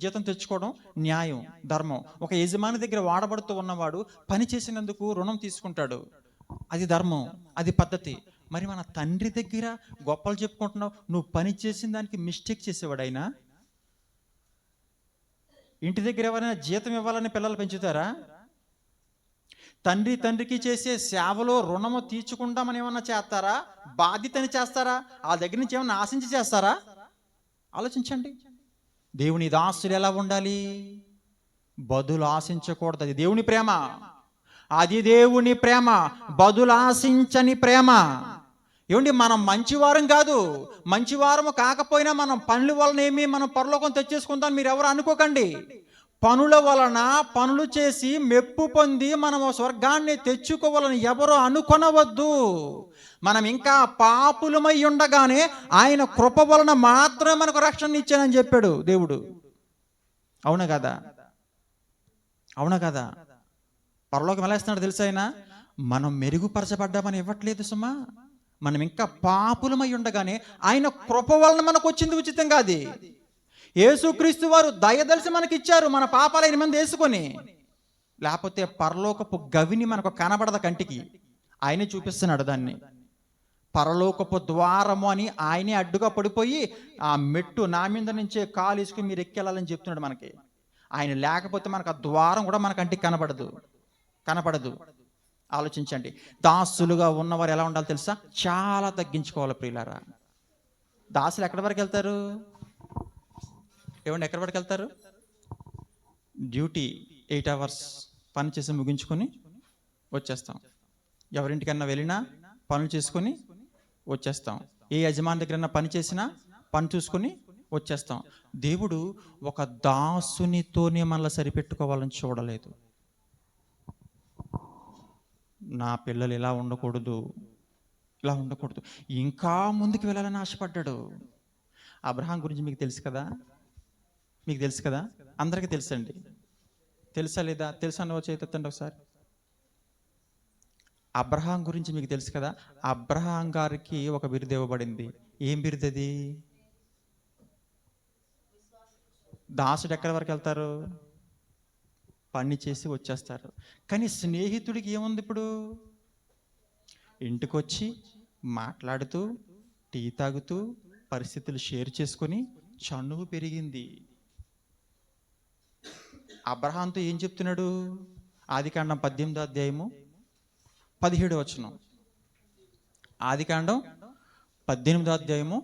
జీతం తెచ్చుకోవడం న్యాయం, ధర్మం. ఒక యజమాని దగ్గర వాడబడుతూ ఉన్నవాడు పని చేసినందుకు రుణం తీసుకుంటాడు, అది ధర్మం, అది పద్ధతి. మరి మన తండ్రి దగ్గర గొప్పలు చెప్పుకుంటున్నావు, నువ్వు పని చేసిన దానికి మిస్టేక్ చేసేవాడు ఆయన. ఇంటి దగ్గర ఎవరైనా జీతం ఇవ్వాలని పిల్లలు పెంచుతారా? తండ్రికి చేసే సేవలో రుణము తీర్చుకుంటామని ఏమన్నా చేస్తారా? బాధ్యతని చేస్తారా? ఆ దగ్గర నుంచి ఏమన్నా ఆశించి చేస్తారా? ఆలోచించండి. దేవుని దాసులు ఎలా ఉండాలి? బదులు ఆశించకూడదు. అది దేవుని ప్రేమ, అది దేవుని ప్రేమ, బదులు ఆశించని ప్రేమ. ఏమండి, మనం మంచివారం కాదు, మంచివారము కాకపోయినా మనం పనుల వలనేమి మనం పరలోకం తెచ్చేసుకుంటాం మీరు ఎవరు అనుకోకండి. పనుల వలన పనులు చేసి మెప్పు పొంది మనము స్వర్గాన్ని తెచ్చుకోవాలని ఎవరో అనుకొనవద్దు. మనం ఇంకా పాపులమై ఉండగానే ఆయన కృప వలన మాత్రమే మనకు రక్షణ ఇచ్చానని చెప్పాడు దేవుడు. అవునా కదా? అవునా కదా? పరలోకం ఎలా ఇస్తున్నాడు తెలుసా? ఆయన మనం మెరుగుపరచబడ్డామని ఇవ్వట్లేదు సుమా. మనం ఇంకా పాపులమై ఉండగానే ఆయన కృప వలన మనకు వచ్చింది ఉచితంగా. అది యేసుక్రీస్తు వారు దయదలిసి మనకి ఇచ్చారు, మన పాపాలు 8 మంది వేసుకొని. లేకపోతే పరలోకపు గవిని మనకు కనబడద కంటికి, ఆయనే చూపిస్తున్నాడు దాన్ని. పరలోకపు ద్వారము అని ఆయనే అడ్డుగా పడిపోయి ఆ మెట్టు నా మీద నుంచే కాలు వేసుకుని మీరు ఎక్కెళ్ళాలని చెప్తున్నాడు మనకి. ఆయన లేకపోతే మనకు ఆ ద్వారం కూడా మన కంటికి కనపడదు. ఆలోచించండి. దాసులుగా ఉన్నవారు ఎలా ఉండాలి తెలుసా? చాలా తగ్గించుకోవాలి ప్రియులారా. దాసులు ఎక్కడి వరకు వెళ్తారు? ఏమండి, ఎక్కడి వరకు వెళ్తారు? డ్యూటీ 8 hours పని చేసి ముగించుకొని వచ్చేస్తాం. ఎవరింటికన్నా వెళ్ళినా పనులు చేసుకొని వచ్చేస్తాం. ఏ యజమాని దగ్గరన్నా పని చేసినా పని చూసుకొని వచ్చేస్తాం. దేవుడు ఒక దాసునితోనే మనల్ని సరిపెట్టుకోవాలని చూడలేదు. నా పిల్లలు ఇలా ఉండకూడదు, ఇలా ఉండకూడదు, ఇంకా ముందుకు వెళ్ళాలని ఆశపడ్డాడు. అబ్రహాం గురించి మీకు తెలుసు కదా, మీకు తెలుసు కదా, అందరికీ తెలుసండి. తెలుసా లేదా? తెలుసా అన్న చేతండి ఒకసారి. అబ్రహాం గురించి మీకు తెలుసు కదా. అబ్రహాం గారికి ఒక బిరుదు ఇవ్వబడింది. ఏం బిరుదు అది? దాసుడు ఎక్కడి వరకు వెళ్తారు? పని చేసి వచ్చేస్తారు. కానీ స్నేహితుడికి ఏముంది? ఇప్పుడు ఇంటికి వచ్చి మాట్లాడుతూ టీ తాగుతూ పరిస్థితులు షేర్ చేసుకొని చనువు పెరిగింది. అబ్రహాంతో ఏం చెప్తున్నాడు? ఆదికాండం 18వ అధ్యాయము 17వ వచనం. ఆదికాండం 18వ అధ్యాయము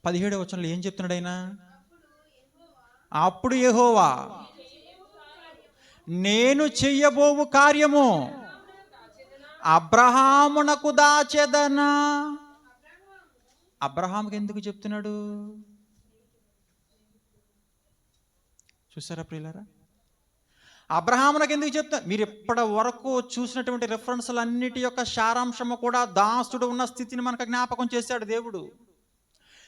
17వ వచనంలో ఏం చెప్తున్నాడు ఆయన? అప్పుడు యెహోవా నేను చెయ్యబోవు కార్యము అబ్రహామునకు దాచెదనా. అబ్రహాముకి ఎందుకు చెప్తున్నాడు? చూసారా ప్రియులారా? అబ్రహామునకు ఎందుకు చెప్తా? మీరు ఇప్పటి వరకు చూసినటువంటి రెఫరెన్స్లు అన్నిటి యొక్క సారాంశము కూడా దాసుడు ఉన్న స్థితిని మనకు జ్ఞాపకం చేశాడు దేవుడు.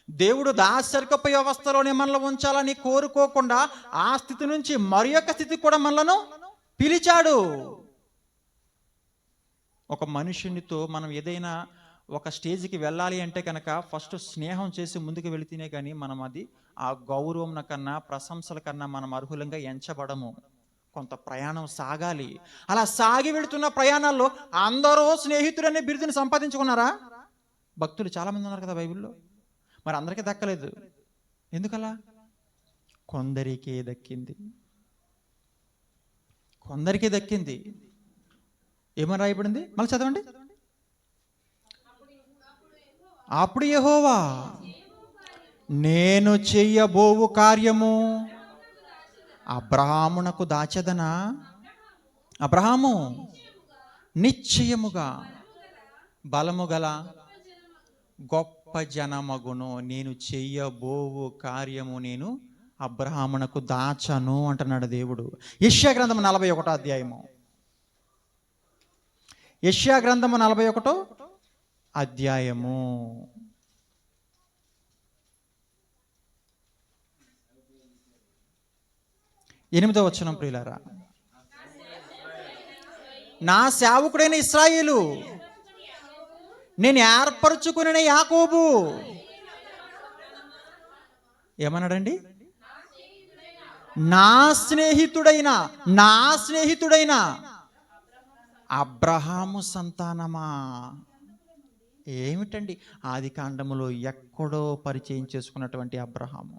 దేవుడు దాసరికపు వ్యవస్థలోనే మనల్ని ఉంచాలని కోరుకోకుండా ఆ స్థితి నుంచి మరి యొక్క స్థితికి కూడా మనలను పిలిచాడు. ఒక మనుషునితో మనం ఏదైనా ఒక స్టేజ్కి వెళ్ళాలి అంటే కనుక ఫస్ట్ స్నేహం చేసి ముందుకు వెళితేనే కానీ మనం అది ఆ గౌరవం కన్నా ప్రశంసల కన్నా మనం అర్హులంగా ఎంచబడము. కొంత ప్రయాణం సాగాలి. అలా సాగి వెళుతున్న ప్రయాణాల్లో అందరూ స్నేహితుడనే బిరుదుని సంపాదించుకున్నారా? భక్తులు చాలామంది ఉన్నారు కదా బైబిల్లో. మరి అందరికీ దక్కలేదు. ఎందుకలా? కొందరికే దక్కింది, కొందరికే దక్కింది. ఏమని రాయబడింది? మళ్ళీ చదవండి. అప్పుడు యెహోవా నేను చెయ్యబోవు కార్యము అబ్రహామునకు దాచెదనా. అబ్రహాము నిశ్చయముగా బలము గల గొప్ప జనమగును. నేను చెయ్యబోవు కార్యము నేను అబ్రహామునకు దాచను అంటున్నాడు దేవుడు. యెషయా గ్రంథము 41వ అధ్యాయము. యెషయా గ్రంథము 41వ అధ్యాయము 8వ వచనం. ప్రియులారా, నా సేవకుడైన ఇశ్రాయేలు, నేను ఏర్పరచుకుని యాకోబు. ఏమన్నాడండి? నా స్నేహితుడైన అబ్రహాము సంతానమా. ఏమిటండి? ఆది కాండములో ఎక్కడో పరిచయం చేసుకున్నటువంటి అబ్రహాము,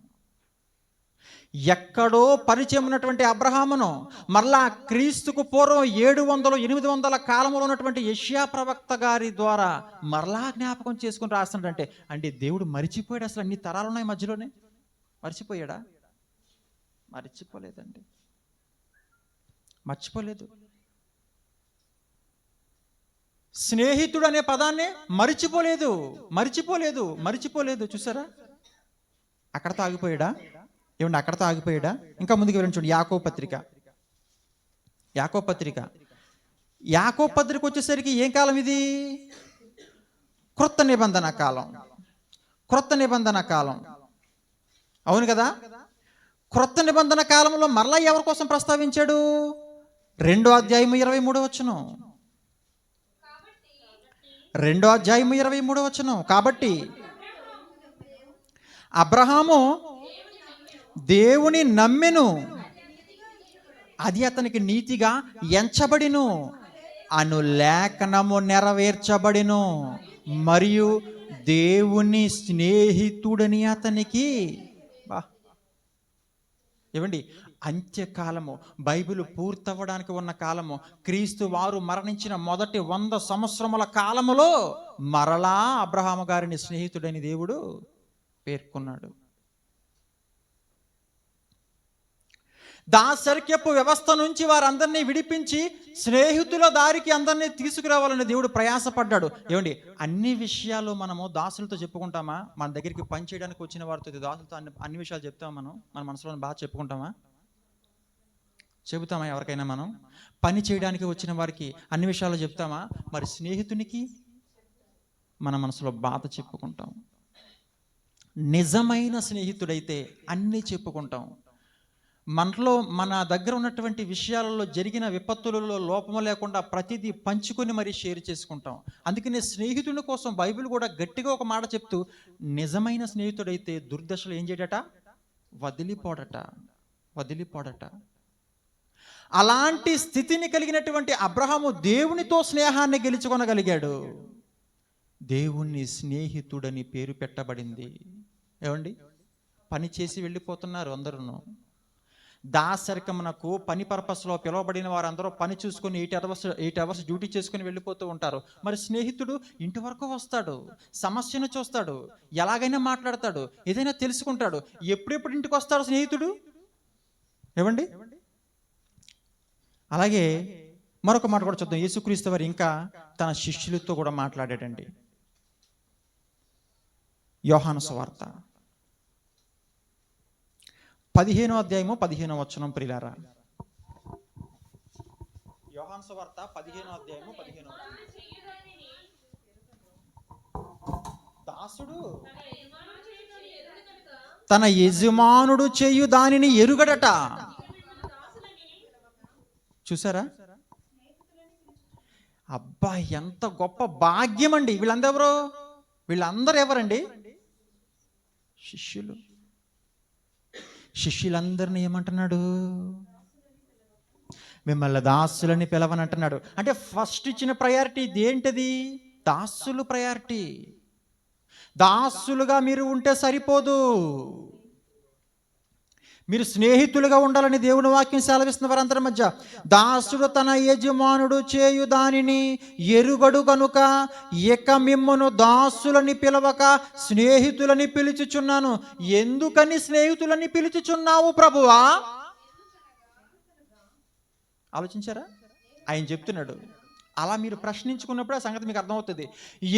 ఎక్కడో పరిచయం ఉన్నటువంటి అబ్రహామును మరలా క్రీస్తుకు పూర్వం 700-800 కాలంలో ఉన్నటువంటి యెషయా ప్రవక్త గారి ద్వారా మరలా జ్ఞాపకం చేసుకుని రాస్తున్నాడంటే అంటే దేవుడు మరిచిపోయాడు? అసలు అన్ని తరాలు ఉన్నాయి మధ్యలోనే. మర్చిపోయాడా? మర్చిపోలేదండి, మర్చిపోలేదు. స్నేహితుడు అనే పదాన్ని మరిచిపోలేదు. చూసారా? అక్కడతో ఆగిపోయాడా? ఏమండి, అక్కడతో ఆగిపోయాడా? ఇంకా ముందుకు వెళ్ళండి. చూడండి, యాకోబు పత్రిక వచ్చేసరికి ఏం కాలం ఇది? క్రొత్త నిబంధన కాలం. అవును కదా? క్రొత్త నిబంధన కాలంలో మరలా ఎవరి కోసం ప్రస్తావించాడు? 2వ అధ్యాయము 23వ వచనం. 2వ అధ్యాయము 23వ వచనం. కాబట్టి అబ్రహాము దేవుని నమ్మెను, అది అతనికి నీతిగా ఎంచబడిను అను లేఖనము నెరవేర్చబడిను, మరియు దేవుని స్నేహితుడని అతనికి. ఏమండి, అంత్యకాలము, బైబిల్ పూర్తవ్వడానికి ఉన్న కాలము, క్రీస్తు వారు మరణించిన మొదటి 100 సంవత్సరముల కాలములో మరలా అబ్రహాము గారిని స్నేహితుడని దేవుడు పేర్కొన్నాడు. దాసరికపు వ్యవస్థ నుంచి వారందరినీ విడిపించి స్నేహితుల దారికి అందరినీ తీసుకురావాలని దేవుడు ప్రయాసపడ్డాడు. ఏమండి, అన్ని విషయాలు మనము దాసులతో చెప్పుకుంటామా? మన దగ్గరికి పని చేయడానికి వచ్చిన వారితో దాసులతో అన్ని విషయాలు చెప్తామా? మన మనసులో బాగా చెప్పుకుంటామా? చెబుతామా? ఎవరికైనా మనం పని చేయడానికి వచ్చిన వారికి అన్ని విషయాలు చెప్తామా? మరి స్నేహితునికి మన మనసులో బాధ చెప్పుకుంటాం. నిజమైన స్నేహితుడైతే అన్నీ చెప్పుకుంటాం. మన దగ్గర ఉన్నటువంటి విషయాలలో జరిగిన విపత్తులలో లోపము లేకుండా ప్రతిదీ పంచుకొని మరీ షేర్ చేసుకుంటాం. అందుకనే స్నేహితుని కోసం బైబిల్ కూడా గట్టిగా ఒక మాట చెప్తూ, నిజమైన స్నేహితుడైతే దుర్దశలు ఏం చేయడట? వదిలిపోడట. అలాంటి స్థితిని కలిగినటువంటి అబ్రహాము దేవునితో స్నేహాన్ని గెలుచుకొనగలిగాడు. దేవుని స్నేహితుడని పేరు పెట్టబడింది. ఏమండి, పని చేసి వెళ్ళిపోతున్నారు అందరూ. దాసరికమునకు పని పర్పస్లో పిలువబడిన వారందరూ పని చూసుకొని 8 అవర్స్ డ్యూటీ చేసుకుని వెళ్ళిపోతూ ఉంటారు. మరి స్నేహితుడు ఇంటి వరకు వస్తాడు, సమస్యను చూస్తాడు, ఎలాగైనా మాట్లాడతాడు, ఏదైనా తెలుసుకుంటాడు. ఎప్పుడెప్పుడు ఇంటికి వస్తాడు స్నేహితుడు? ఏమండి, అలాగే మరొక మాట కూడా చూద్దాం. యేసుక్రీస్తు వారు ఇంకా తన శిష్యులతో కూడా మాట్లాడాడండి. యోహాను సువార్త 15వ అధ్యాయము 15వ వచనం. ప్రియులారా, యోహాను సువార్త 15వ అధ్యాయము 15వ వచనం. దాసుడు తన యజమానుడు చేయు దానిని ఎరుగడట. చూసారా? అబ్బా, ఎంత గొప్ప భాగ్యం అండి! వీళ్ళందరూ ఎవరండి? శిష్యులు. శిష్యులందరినీ ఏమంటున్నాడు? మిమ్మల్ని దాసులని పిలవనంటున్నాడు. అంటే ఫస్ట్ ఇచ్చిన ప్రయారిటీ ఏంటది? దాసులు ప్రయారిటీ. దాసులుగా మీరు ఉంటే సరిపోదు, మీరు స్నేహితులుగా ఉండాలని దేవుని వాక్యం సెలవిస్తున్న వారందరి మధ్య. దాసుడు తన యజమానుడు చేయు దానిని ఎరుగడు గనుక ఇక మిమ్మును దాసులని పిలవక స్నేహితులని పిలుచుచున్నాను. ఎందుకని స్నేహితులని పిలుచుచున్నావు ప్రభువా? ఆలోచించారా? ఆయన చెప్తున్నాడు. అలా మీరు ప్రశ్నించుకున్నప్పుడు ఆ సంగతి మీకు అర్థమవుతుంది.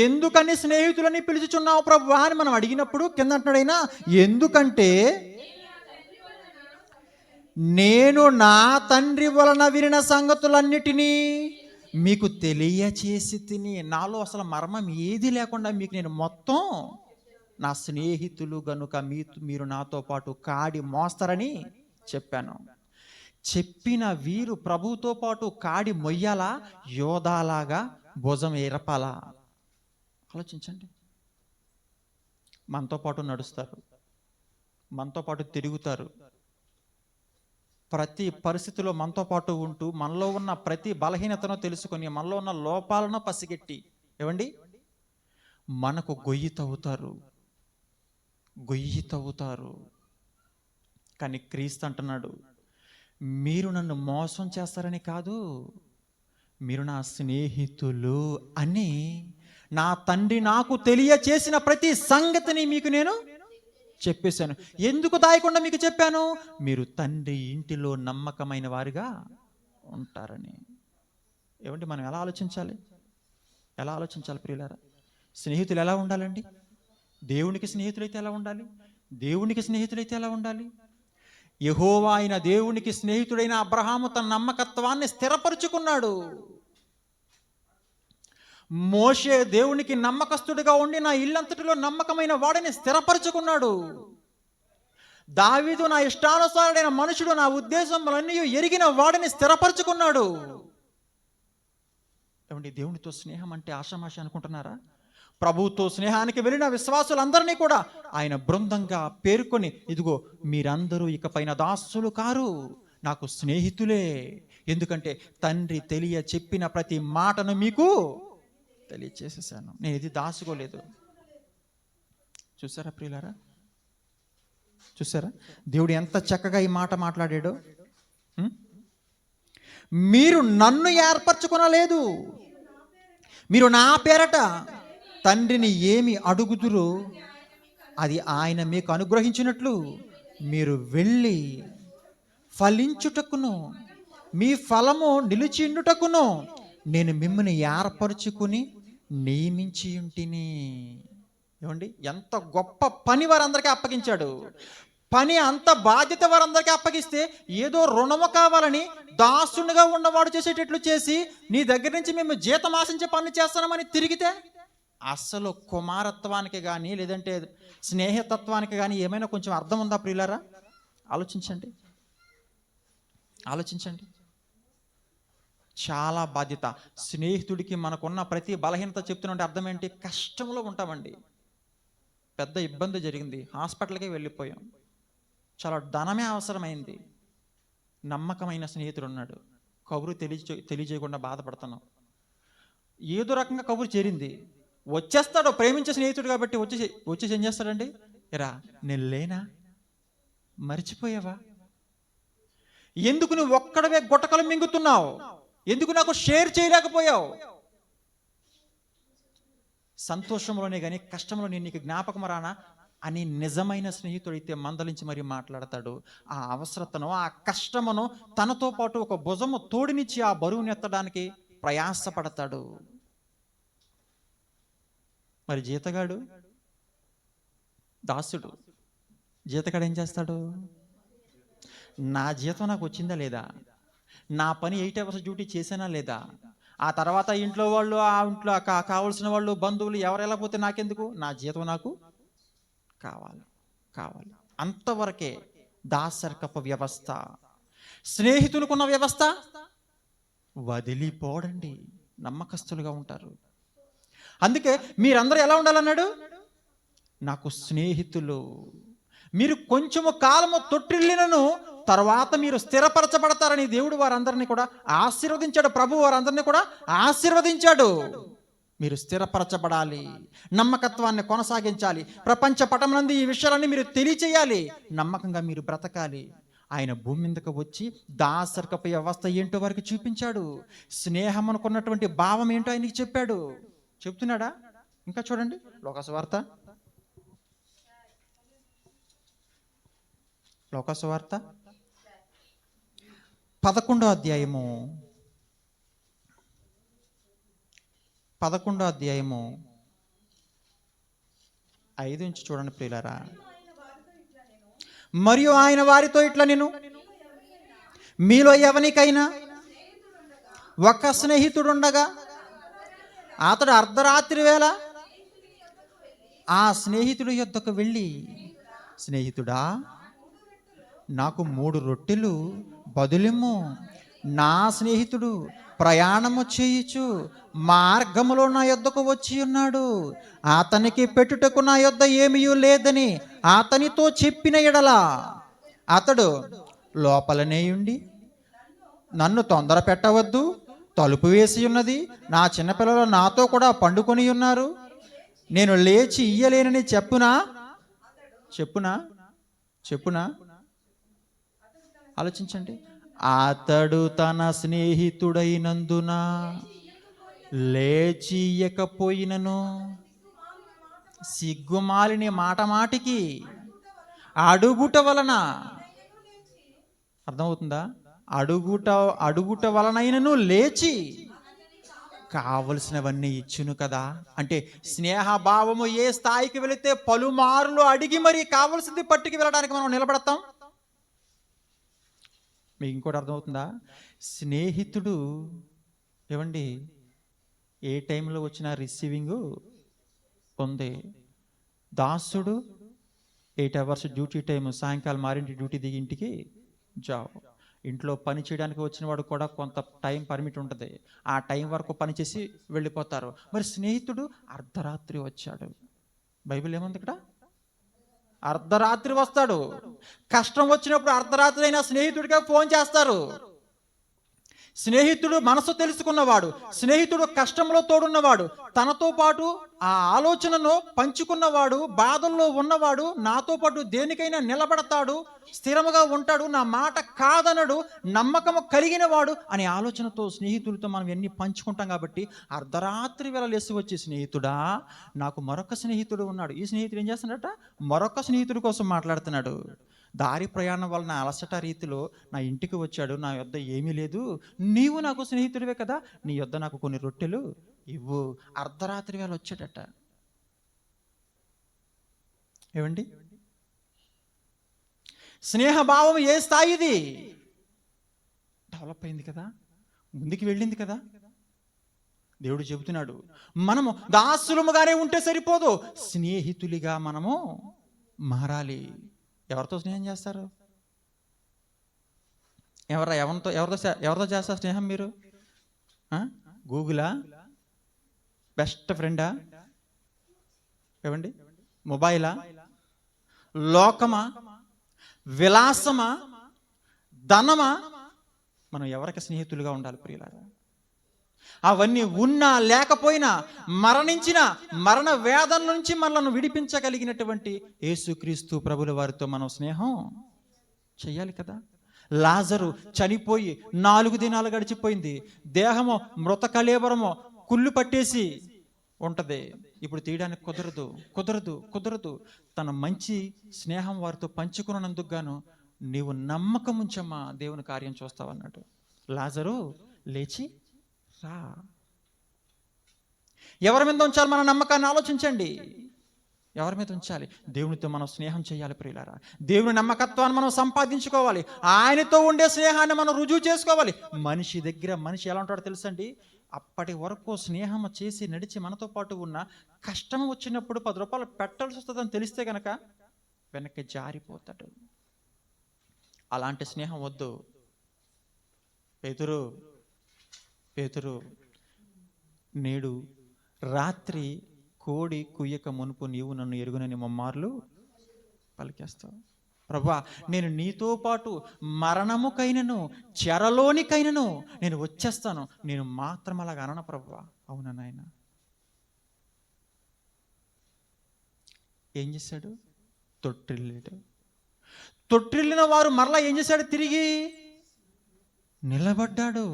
ఎందుకని స్నేహితులని పిలుచుచున్నావు ప్రభువా అని మనం అడిగినప్పుడు కింద అంటున్నాడైనా, ఎందుకంటే నేను నా తండ్రి వలన వినిన సంగతులన్నిటినీ మీకు తెలియచేసి తిని. నాలో అసలు మర్మం ఏది లేకుండా మీకు నేను మొత్తం నా స్నేహితులు గనుక మీరు నాతో పాటు కాడి మోస్తారని చెప్పాను. చెప్పిన వీరు ప్రభువుతో పాటు కాడి మొయ్యాలా, యోధాలాగా భుజం ఎరపాలా? ఆలోచించండి. మనతో పాటు నడుస్తారు, మనతో పాటు తిరుగుతారు, ప్రతి పరిస్థితిలో మనతో పాటు ఉంటూ మనలో ఉన్న ప్రతి బలహీనతను తెలుసుకొని మనలో ఉన్న లోపాలను పసిగట్టి, ఏమండి, మనకు గొయ్యి తవ్వుతారు. కానీ క్రీస్తు అంటున్నాడు, మీరు నన్ను మోసం చేస్తారని కాదు, మీరు నా స్నేహితులు అని నా తండ్రి నాకు తెలియచేసిన ప్రతి సంగతిని మీకు నేను చెప్పేశాను. ఎందుకు దాయకుండా మీకు చెప్పాను? మీరు తండ్రి ఇంటిలో నమ్మకమైన వారిగా ఉంటారని. ఏమంటే మనం ఎలా ఆలోచించాలి ప్రియులారా? స్నేహితులు ఎలా ఉండాలండి? దేవునికి స్నేహితులైతే ఎలా ఉండాలి? యెహోవా అయిన దేవునికి స్నేహితుడైన అబ్రహాము తన నమ్మకత్వాన్ని స్థిరపరుచుకున్నాడు. మోషే దేవునికి నమ్మకస్తుడిగా ఉండి నా ఇల్లంతటిలో నమ్మకమైన వాడిని స్థిరపరచుకున్నాడు. దావీదు నా ఇష్టానుసారుడైన మనుషుడు, నా ఉద్దేశములన్నీ ఎరిగిన వాడిని స్థిరపరచుకున్నాడు. ఏమండి, దేవునితో స్నేహం అంటే ఆషామాషి అనుకుంటున్నారా? ప్రభువుతో స్నేహానికి వెళ్ళిన విశ్వాసులందరినీ కూడా ఆయన బృందంగా పేర్కొని, ఇదిగో మీరందరూ ఇకపైన దాసులు కారు, నాకు స్నేహితులే. ఎందుకంటే తండ్రి చెప్పిన ప్రతి మాటను మీకు తెలియచేసేసాను, నేను ఇది దాచుకోలేదు. చూసారా ప్రియులారా? దేవుడు ఎంత చక్కగా ఈ మాట మాట్లాడాడో. మీరు నన్ను ఏర్పరచుకొనలేదు, మీరు నా పేరట తండ్రిని ఏమి అడుగుదురో అది ఆయన మీకు అనుగ్రహించినట్లు మీరు వెళ్ళి ఫలించుటకును మీ ఫలము నిలిచిండుటకును నేను మిమ్మల్ని ఏర్పరచుకుని నియమించి ఉంటిని. ఏమండి, ఎంత గొప్ప పని వారందరికీ అప్పగించాడు. పని అంత బాధ్యత వారందరికీ అప్పగిస్తే ఏదో రుణము కావాలని దాసునిగా ఉన్నవాడు చేసేటట్లు చేసి నీ దగ్గర నుంచి మేము జీతం ఆశించే పనులు చేస్తామని తిరిగితే అసలు కుమారత్వానికి కానీ లేదంటే స్నేహతత్వానికి కానీ ఏమైనా కొంచెం అర్థం ఉందా ప్రియులారా? ఆలోచించండి. చాలా బాధ్యత. స్నేహితుడికి మనకున్న ప్రతి బలహీనత చెప్తున్నట్టు అర్థం ఏంటి? కష్టంలో ఉంటామండి, పెద్ద ఇబ్బంది జరిగింది, హాస్పిటల్కే వెళ్ళిపోయాం, చాలా ధనమే అవసరమైంది, నమ్మకమైన స్నేహితుడు ఉన్నాడు, కబురు తెలియజేయకుండా బాధపడుతున్నాం, ఏదో రకంగా కబురు చేరింది, వచ్చేస్తాడు ప్రేమించే స్నేహితుడు కాబట్టి వచ్చేసి ఏం చేస్తాడండి? ఎరా నేను లేనా, మర్చిపోయావా, ఎందుకు నువ్వు ఒక్కడవే గుట్టకలు మింగుతున్నావు, ఎందుకు నాకు షేర్ చేయలేకపోయావు? సంతోషంలోనే కానీ కష్టంలో నేను నీకు జ్ఞాపకం రానా అని నిజమైన స్నేహితుడైతే మందలించి మరీ మాట్లాడతాడు. ఆ అవసరతను, ఆ కష్టమును తనతో పాటు ఒక భుజము తోడినిచ్చి ఆ బరువుని ఎత్తడానికి ప్రయాసపడతాడు. మరి జీతగాడు, దాసుడు, జీతగాడు ఏం చేస్తాడు? నా జీతం నాకు వచ్చిందా లేదా, నా పని 8 hours డ్యూటీ చేసానా లేదా, ఆ తర్వాత ఇంట్లో వాళ్ళు, ఆ ఇంట్లో కావాల్సిన వాళ్ళు, బంధువులు ఎవరు ఎలా పోతే నాకెందుకు, నా జీతం నాకు కావాలి. అంతవరకే దాసర్కప వ్యవస్థ. స్నేహితునికున్న వ్యవస్థ వదిలిపోడండి, నమ్మకస్తులుగా ఉంటారు. అందుకే మీరందరూ ఎలా ఉండాలన్నాడు? నాకు స్నేహితులు, మీరు కొంచెము కాలము తొట్టిల్లినను తర్వాత మీరు స్థిరపరచబడతారని దేవుడు వారందరినీ కూడా ఆశీర్వదించాడు. ప్రభు వారందరినీ కూడా ఆశీర్వదించాడు. మీరు స్థిరపరచబడాలి, నమ్మకత్వాన్ని కొనసాగించాలి, ప్రపంచ పటమునందు ఈ విషయాలన్నీ మీరు తెలియచేయాలి, నమ్మకంగా మీరు బ్రతకాలి. ఆయన భూమి మీదకు వచ్చి దాసర్కప వ్యవస్థ ఏంటో వారికి చూపించాడు. స్నేహం అనుకున్నటువంటి భావం ఏంటో ఆయనకి చెప్పాడు. చెప్తున్నాడా? ఇంకా చూడండి, లోకసువార్త 11వ అధ్యాయము 5 నుంచి చూడండి ప్రియులారా. మరియు ఆయన వారితో ఇట్లా, నేను మీలో ఎవనికైనా ఒక స్నేహితుడుండగా అతడు అర్ధరాత్రి వేళ ఆ స్నేహితుడి యొద్దకు వెళ్ళి, స్నేహితుడా నాకు 3 రొట్టెలు బదులిమ్ము, నా స్నేహితుడు ప్రయాణము చేయుచు మార్గములో నా యొద్దకు వచ్చి ఉన్నాడు, అతనికి పెట్టుటకు నా యొద్ద ఏమీ లేదని అతనితో చెప్పిన ఎడల అతడు లోపలనే ఉండి, నన్ను తొందర పెట్టవద్దు, తలుపు వేసి ఉన్నది, నా చిన్నపిల్లలు నాతో కూడా పండుకొని ఉన్నారు, నేను లేచి ఇయ్యలేనని చెప్పునా ఆలోచించండి. అతడు తన స్నేహితుడైనందున లేచి ఇయ్యకపోయినను, సిగ్గుమాలిని మాటికి అడుగుట వలన, అర్థమవుతుందా? అడుగుట వలనైనను లేచి కావలసినవన్నీ ఇచ్చును కదా. అంటే స్నేహభావము ఏ స్థాయికి వెళితే పలుమార్లు అడిగి మరీ కావలసింది పట్టుకు వెళ్ళడానికి మనం నిలబడతాం. మీకు ఇంకోటి అర్థమవుతుందా? స్నేహితుడు ఏమండి ఏ టైంలో వచ్చినా రిసీవింగ్ ఉంది. దాసుడు 8 hours డ్యూటీ టైం, సాయంకాలం 6 డ్యూటీ దిగి ఇంటికి జాబ్. ఇంట్లో పని చేయడానికి వచ్చిన వాడు కూడా కొంత టైం పర్మిట్ ఉంటుంది, ఆ టైం వరకు పని చేసి వెళ్ళిపోతారు. మరి స్నేహితుడు అర్ధరాత్రి వచ్చాడు. బైబిల్ ఏముంది ఇక్కడ? అర్ధరాత్రి వస్తాడు. కష్టం వచ్చినప్పుడు అర్ధరాత్రి అయినా స్నేహితుడిగా ఫోన్ చేస్తారు. స్నేహితుడు మనసు తెలుసుకున్నవాడు, స్నేహితుడు కష్టంలో తోడున్నవాడు, తనతో పాటు ఆ ఆలోచనను పంచుకున్నవాడు, బాధల్లో ఉన్నవాడు, నాతో పాటు దేనికైనా నిలబడతాడు, స్థిరముగా ఉంటాడు, నా మాట కాదనడు, నమ్మకము కలిగిన వాడు అనే ఆలోచనతో స్నేహితులతో మనం ఎన్ని పంచుకుంటాం. కాబట్టి అర్ధరాత్రి వేళ లేసి వచ్చి, స్నేహితుడా నాకు మరొక స్నేహితుడు ఉన్నాడు. ఈ స్నేహితుడు ఏం చేస్తున్నాడట? మరొక స్నేహితుడి కోసం మాట్లాడుతున్నాడు. దారి ప్రయాణం వలన అలసట రీతిలో నా ఇంటికి వచ్చాడు, నా యొద్ద ఏమీ లేదు, నీవు నాకు స్నేహితుడివే కదా, నీ యొద్ద నాకు కొన్ని రొట్టెలు ఇవ్వు. అర్ధరాత్రి వేళ వచ్చాడట. ఏమండి, స్నేహభావం ఏ స్థాయిది? డెవలప్ అయింది కదా, ముందుకు వెళ్ళింది కదా. దేవుడు చెబుతున్నాడు, మనము దాసులముగానే ఉంటే సరిపోదు, స్నేహితులిగా మనము మారాలి. ఎవరితో స్నేహం చేస్తారు? ఎవరితో చేస్తారు స్నేహం మీరు? గూగులా? బెస్ట్ ఫ్రెండా? ఏమండి, మొబైలా? లోకమా? విలాసమా? ధనమా? మనం ఎవరికి స్నేహితులుగా ఉండాలి ప్రియులారా? అవన్నీ ఉన్నా లేకపోయినా, మరణించిన మరణ వేదన నుంచి మనల్ని విడిపించగలిగినటువంటి యేసుక్రీస్తు ప్రభుల వారితో మనం స్నేహం చెయ్యాలి కదా. లాజరు చనిపోయి 4 దినాలు గడిచిపోయింది. దేహము మృత కళేబరము కుళ్ళు పట్టేసి ఉంటది. ఇప్పుడు తీయడానికి కుదరదు. తన మంచి స్నేహం వారితో పంచుకున్నందుకు గాను నీవు నమ్మకం ఉంచమ్మా, దేవుని కార్యం చూస్తావన్నాడు. లాజరు లేచి రా. ఎవరి మీద ఉంచాలి మన నమ్మకాన్ని? ఆలోచించండి. ఎవరి మీద ఉంచాలి? దేవునితో మనం స్నేహం చేయాలి ప్రియులారా. దేవుని నమ్మకత్వాన్ని మనం సంపాదించుకోవాలి. ఆయనతో ఉండే స్నేహాన్ని మనం రుజువు చేసుకోవాలి. మనిషి ఎలా ఉంటాడో తెలుసండి? అప్పటి వరకు స్నేహం చేసి నడిచి మనతో పాటు ఉన్న కష్టం వచ్చినప్పుడు 10 రూపాయలు పెట్టాల్సి వస్తుందని తెలిస్తే కనుక వెనక్కి జారిపోతాడు. అలాంటి స్నేహం వద్దు. పేతురు, నేడు రాత్రి కోడి కుయ్యక మునుపు నీవు నన్ను ఎరుగునని ముమ్మార్లు పలికేస్తావు. ప్రభువా, నేను నీతో పాటు మరణముకైనను చెరలోనికైనను నేను వచ్చేస్తాను, నేను మాత్రం అలాగ అనను ప్రభువా. అవునా నాయన? ఏం చేశాడు? తొట్టిల్లిన వారు మరలా ఏం చేశాడు? తిరిగి నిలబడ్డాడు.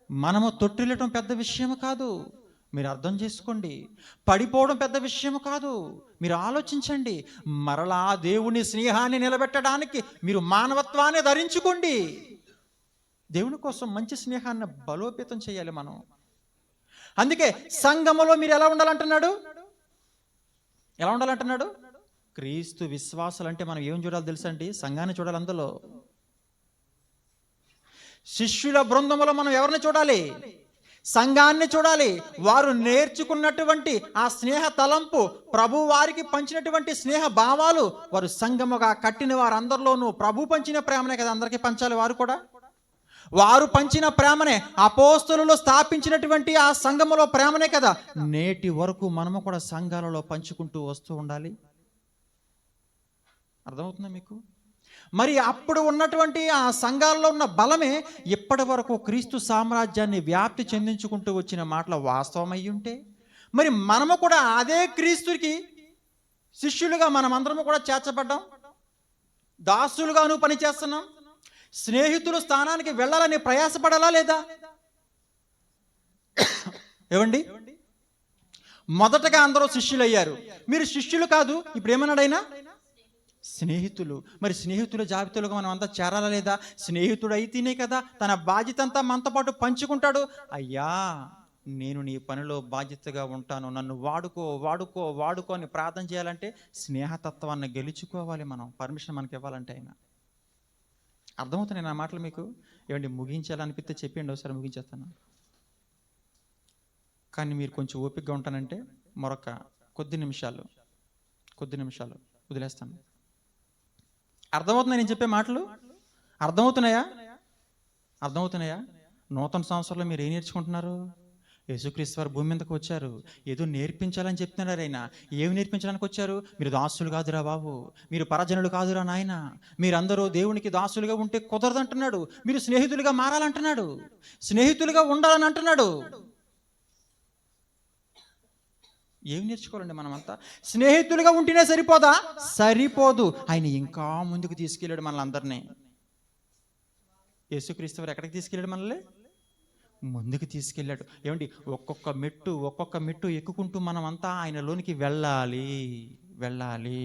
మనము తొట్టిల్లటం పెద్ద విషయం కాదు, మీరు అర్థం చేసుకోండి. పడిపోవడం పెద్ద విషయం కాదు, మీరు ఆలోచించండి. మరలా దేవుని స్నేహాన్ని నిలబెట్టడానికి మీరు మానవత్వాన్ని ధరించుకోండి. దేవుని కోసం మంచి స్నేహాన్ని బలోపేతం చేయాలి మనం. అందుకే సంఘములో మీరు ఎలా ఉండాలంటున్నాడు? క్రీస్తు విశ్వాసాలు అంటే మనం ఏం చూడాలి తెలుసండి? సంఘాన్ని చూడాలి. అందులో శిష్యుల బృందములో మనం ఎవరిని చూడాలి? సంఘాన్ని చూడాలి. వారు నేర్చుకున్నటువంటి ఆ స్నేహ తలంపు, ప్రభు వారికి పంచినటువంటి స్నేహ భావాలు, వారు సంఘముగా కట్టిన వారందరిలోనూ ప్రభు పంచిన ప్రేమనే కదా అందరికీ పంచాలి. వారు పంచిన ప్రేమనే, అపోస్తలులు స్థాపించినటువంటి ఆ సంఘములో ప్రేమనే కదా నేటి వరకు మనము కూడా సంఘాలలో పంచుకుంటూ వస్తూ ఉండాలి. అర్థమవుతుందా మీకు? మరి అప్పుడు ఉన్నటువంటి ఆ సంఘాల్లో ఉన్న బలమే ఇప్పటి వరకు క్రీస్తు సామ్రాజ్యాన్ని వ్యాప్తి చెందించుకుంటూ వచ్చిన మాటల వాస్తవమై ఉంటే, మరి మనము కూడా అదే క్రీస్తుకి శిష్యులుగా మనమందరము కూడా చేర్చబడ్డాం. దాసులుగాను పనిచేస్తున్నాం. స్నేహితులు స్థానానికి వెళ్ళాలని ప్రయాసపడాలా లేదా? ఏమండి, మొదటగా అందరూ శిష్యులయ్యారు. మీరు శిష్యులు కాదు, ఇప్పుడు ఏమన్నాడైనా? స్నేహితులు. మరి స్నేహితుల జాబితాలుగా మనం అంతా చేరాలా లేదా? స్నేహితుడు అయితేనే కదా తన బాధ్యత అంతా మనతో పాటు పంచుకుంటాడు. అయ్యా, నేను నీ పనిలో బాధ్యతగా ఉంటాను, నన్ను వాడుకో అని ప్రార్థన చేయాలంటే స్నేహతత్వాన్ని గెలుచుకోవాలి మనం. పర్మిషన్ మనకి ఇవ్వాలంటే ఆయన. అర్థమవుతున్నాయి నా మాటలు మీకు? ఏమండి, ముగించాలనిపిస్తే చెప్పండి, ఒకసారి ముగించేస్తాను. కానీ మీరు కొంచెం ఓపికగా ఉంటానంటే మరొక కొద్ది నిమిషాలు వదిలేస్తాను. అర్థమవుతున్నాయి నేను చెప్పే మాటలు? అర్థమవుతున్నాయా? నూతన సంవత్సరంలో మీరు ఏం నేర్చుకుంటున్నారు? యేసుక్రీస్తు వారు భూమి మీదకి వచ్చారు, ఏదో నేర్పించాలని చెప్తున్నారు. ఆయన ఏమి నేర్పించడానికి వచ్చారు? మీరు దాసులు కాదురా బాబు, మీరు పరజనులు కాదురా నాయన, మీరందరూ దేవునికి దాసులుగా ఉంటే కుదరదు అంటున్నాడు. మీరు స్నేహితులుగా మారాలంటున్నాడు, స్నేహితులుగా ఉండాలని అంటున్నాడు. ఏం నేర్చుకోవాలండి మనమంతా? స్నేహితులుగా ఉంటేనే సరిపోదా? సరిపోదు. ఆయన ఇంకా ముందుకు తీసుకెళ్ళాడు మనల్ని అందరినీ. యేసుక్రీస్తు వారు ఎక్కడికి తీసుకెళ్ళాడు? మనల్ని ముందుకు తీసుకెళ్ళాడు. ఏమండి, ఒక్కొక్క మెట్టు ఎక్కుకుంటూ మనమంతా ఆయనలోనికి వెళ్ళాలి.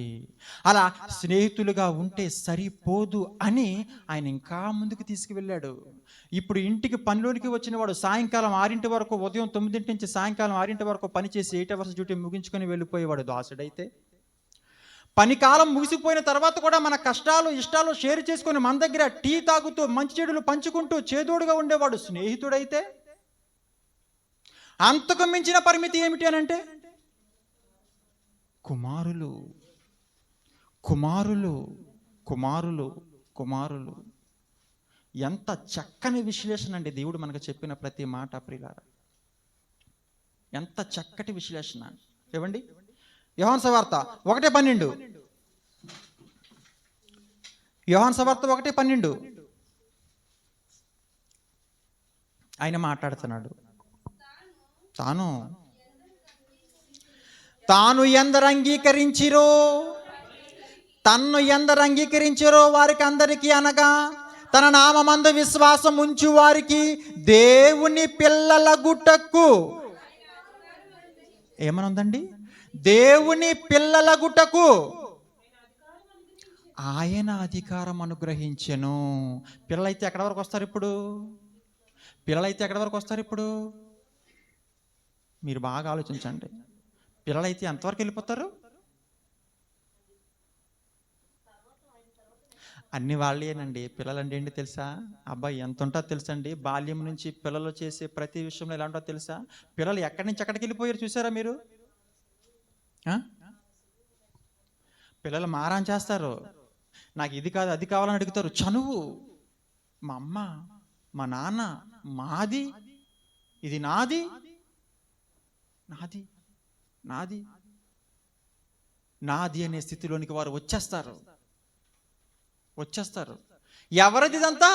అలా స్నేహితులుగా ఉంటే సరిపోదు అని ఆయన ఇంకా ముందుకు తీసుకువెళ్ళాడు. ఇప్పుడు ఇంటికి పనిలోనికి వచ్చిన వాడు సాయంకాలం 6 వరకు, ఉదయం 9 నుంచి సాయంకాలం 6 వరకు పనిచేసి 8 అవర్స్ డ్యూటీ ముగించుకొని వెళ్ళిపోయేవాడు దాసుడైతే, పని కాలం ముగిసిపోయిన తర్వాత కూడా మన కష్టాలు ఇష్టాలు షేర్ చేసుకొని మన దగ్గర టీ తాగుతూ మంచి చెడులు పంచుకుంటూ చేదోడుగా ఉండేవాడు స్నేహితుడైతే, అంతకు మించిన పరిమితి ఏమిటి అనంటే కుమారులు కుమారులు కుమారులు కుమారులు. ఎంత చక్కని విశ్లేషణ అండి దేవుడు మనకు చెప్పిన ప్రతి మాట ప్రియులారా, ఎంత చక్కటి విశ్లేషణ. ఏవండి, యోహాను సువార్త 1:12, యోహాను సువార్త 1:12 ఆయన మాట్లాడుతున్నాడు. తాను ఎందరు అంగీకరించిరో, తన్ను ఎందరు అంగీకరించిరో వారికి అందరికీ, అనగా తన నామమందు విశ్వాసం ఉంచు వారికి దేవుని పిల్లలగుటకు, ఏమనుందండి, దేవుని పిల్లలగుటకు ఆయన అధికారం అనుగ్రహించెను. పిల్లలైతే ఎక్కడి వరకు వస్తారు ఇప్పుడు? పిల్లలైతే ఎక్కడి వరకు వస్తారు ఇప్పుడు? మీరు బాగా ఆలోచించండి. పిల్లలైతే ఎంతవరకు వెళ్ళిపోతారు? అన్ని వాళ్ళేనండి. పిల్లలంటే ఏంటి తెలుసా? అబ్బాయి ఎంత ఉంటుందో తెలుసండి. బాల్యం నుంచి పిల్లలు చేసే ప్రతి విషయంలో ఎలా ఉంటుందో తెలుసా? పిల్లలు ఎక్కడి నుంచి ఎక్కడికి వెళ్ళిపోయారు చూసారా మీరు? పిల్లలు మారాన్ చేస్తారు. నాకు ఇది కాదు అది కావాలని అడుగుతారు. చనువు, మా అమ్మ మా నాన్న మాది, ఇది నాది నాది నాది నాది అనే స్థితిలోనికి వారు వచ్చేస్తారు. ఎవరిది ఇదంతా?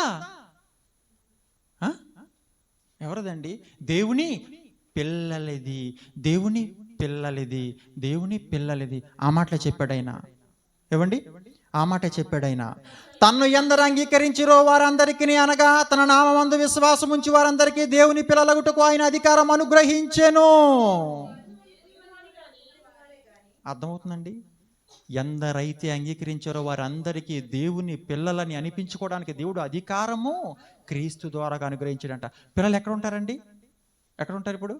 ఎవరిదండి? దేవుని పిల్లలది, దేవుని పిల్లలది, దేవుని పిల్లలది. ఆ మాటలే చెప్పాడు ఆయన. ఏవండి, ఆ మాట చెప్పాడు ఆయన. తన్ను ఎందరు అంగీకరించిరో వారందరికీ, అనగా తన నామమందు విశ్వాసం ఉంచి వారందరికీ దేవుని పిల్లలగుటకు ఆయన అధికారం అనుగ్రహించెను. అర్థమవుతుందండి? ఎందరైతే అంగీకరించారో వారందరికీ దేవుని పిల్లలని అనిపించుకోవడానికి దేవుడు అధికారము క్రీస్తు ద్వారా అనుగ్రహించాడంట. పిల్లలు ఎక్కడ ఉంటారండి? ఎక్కడ ఉంటారు ఇప్పుడు?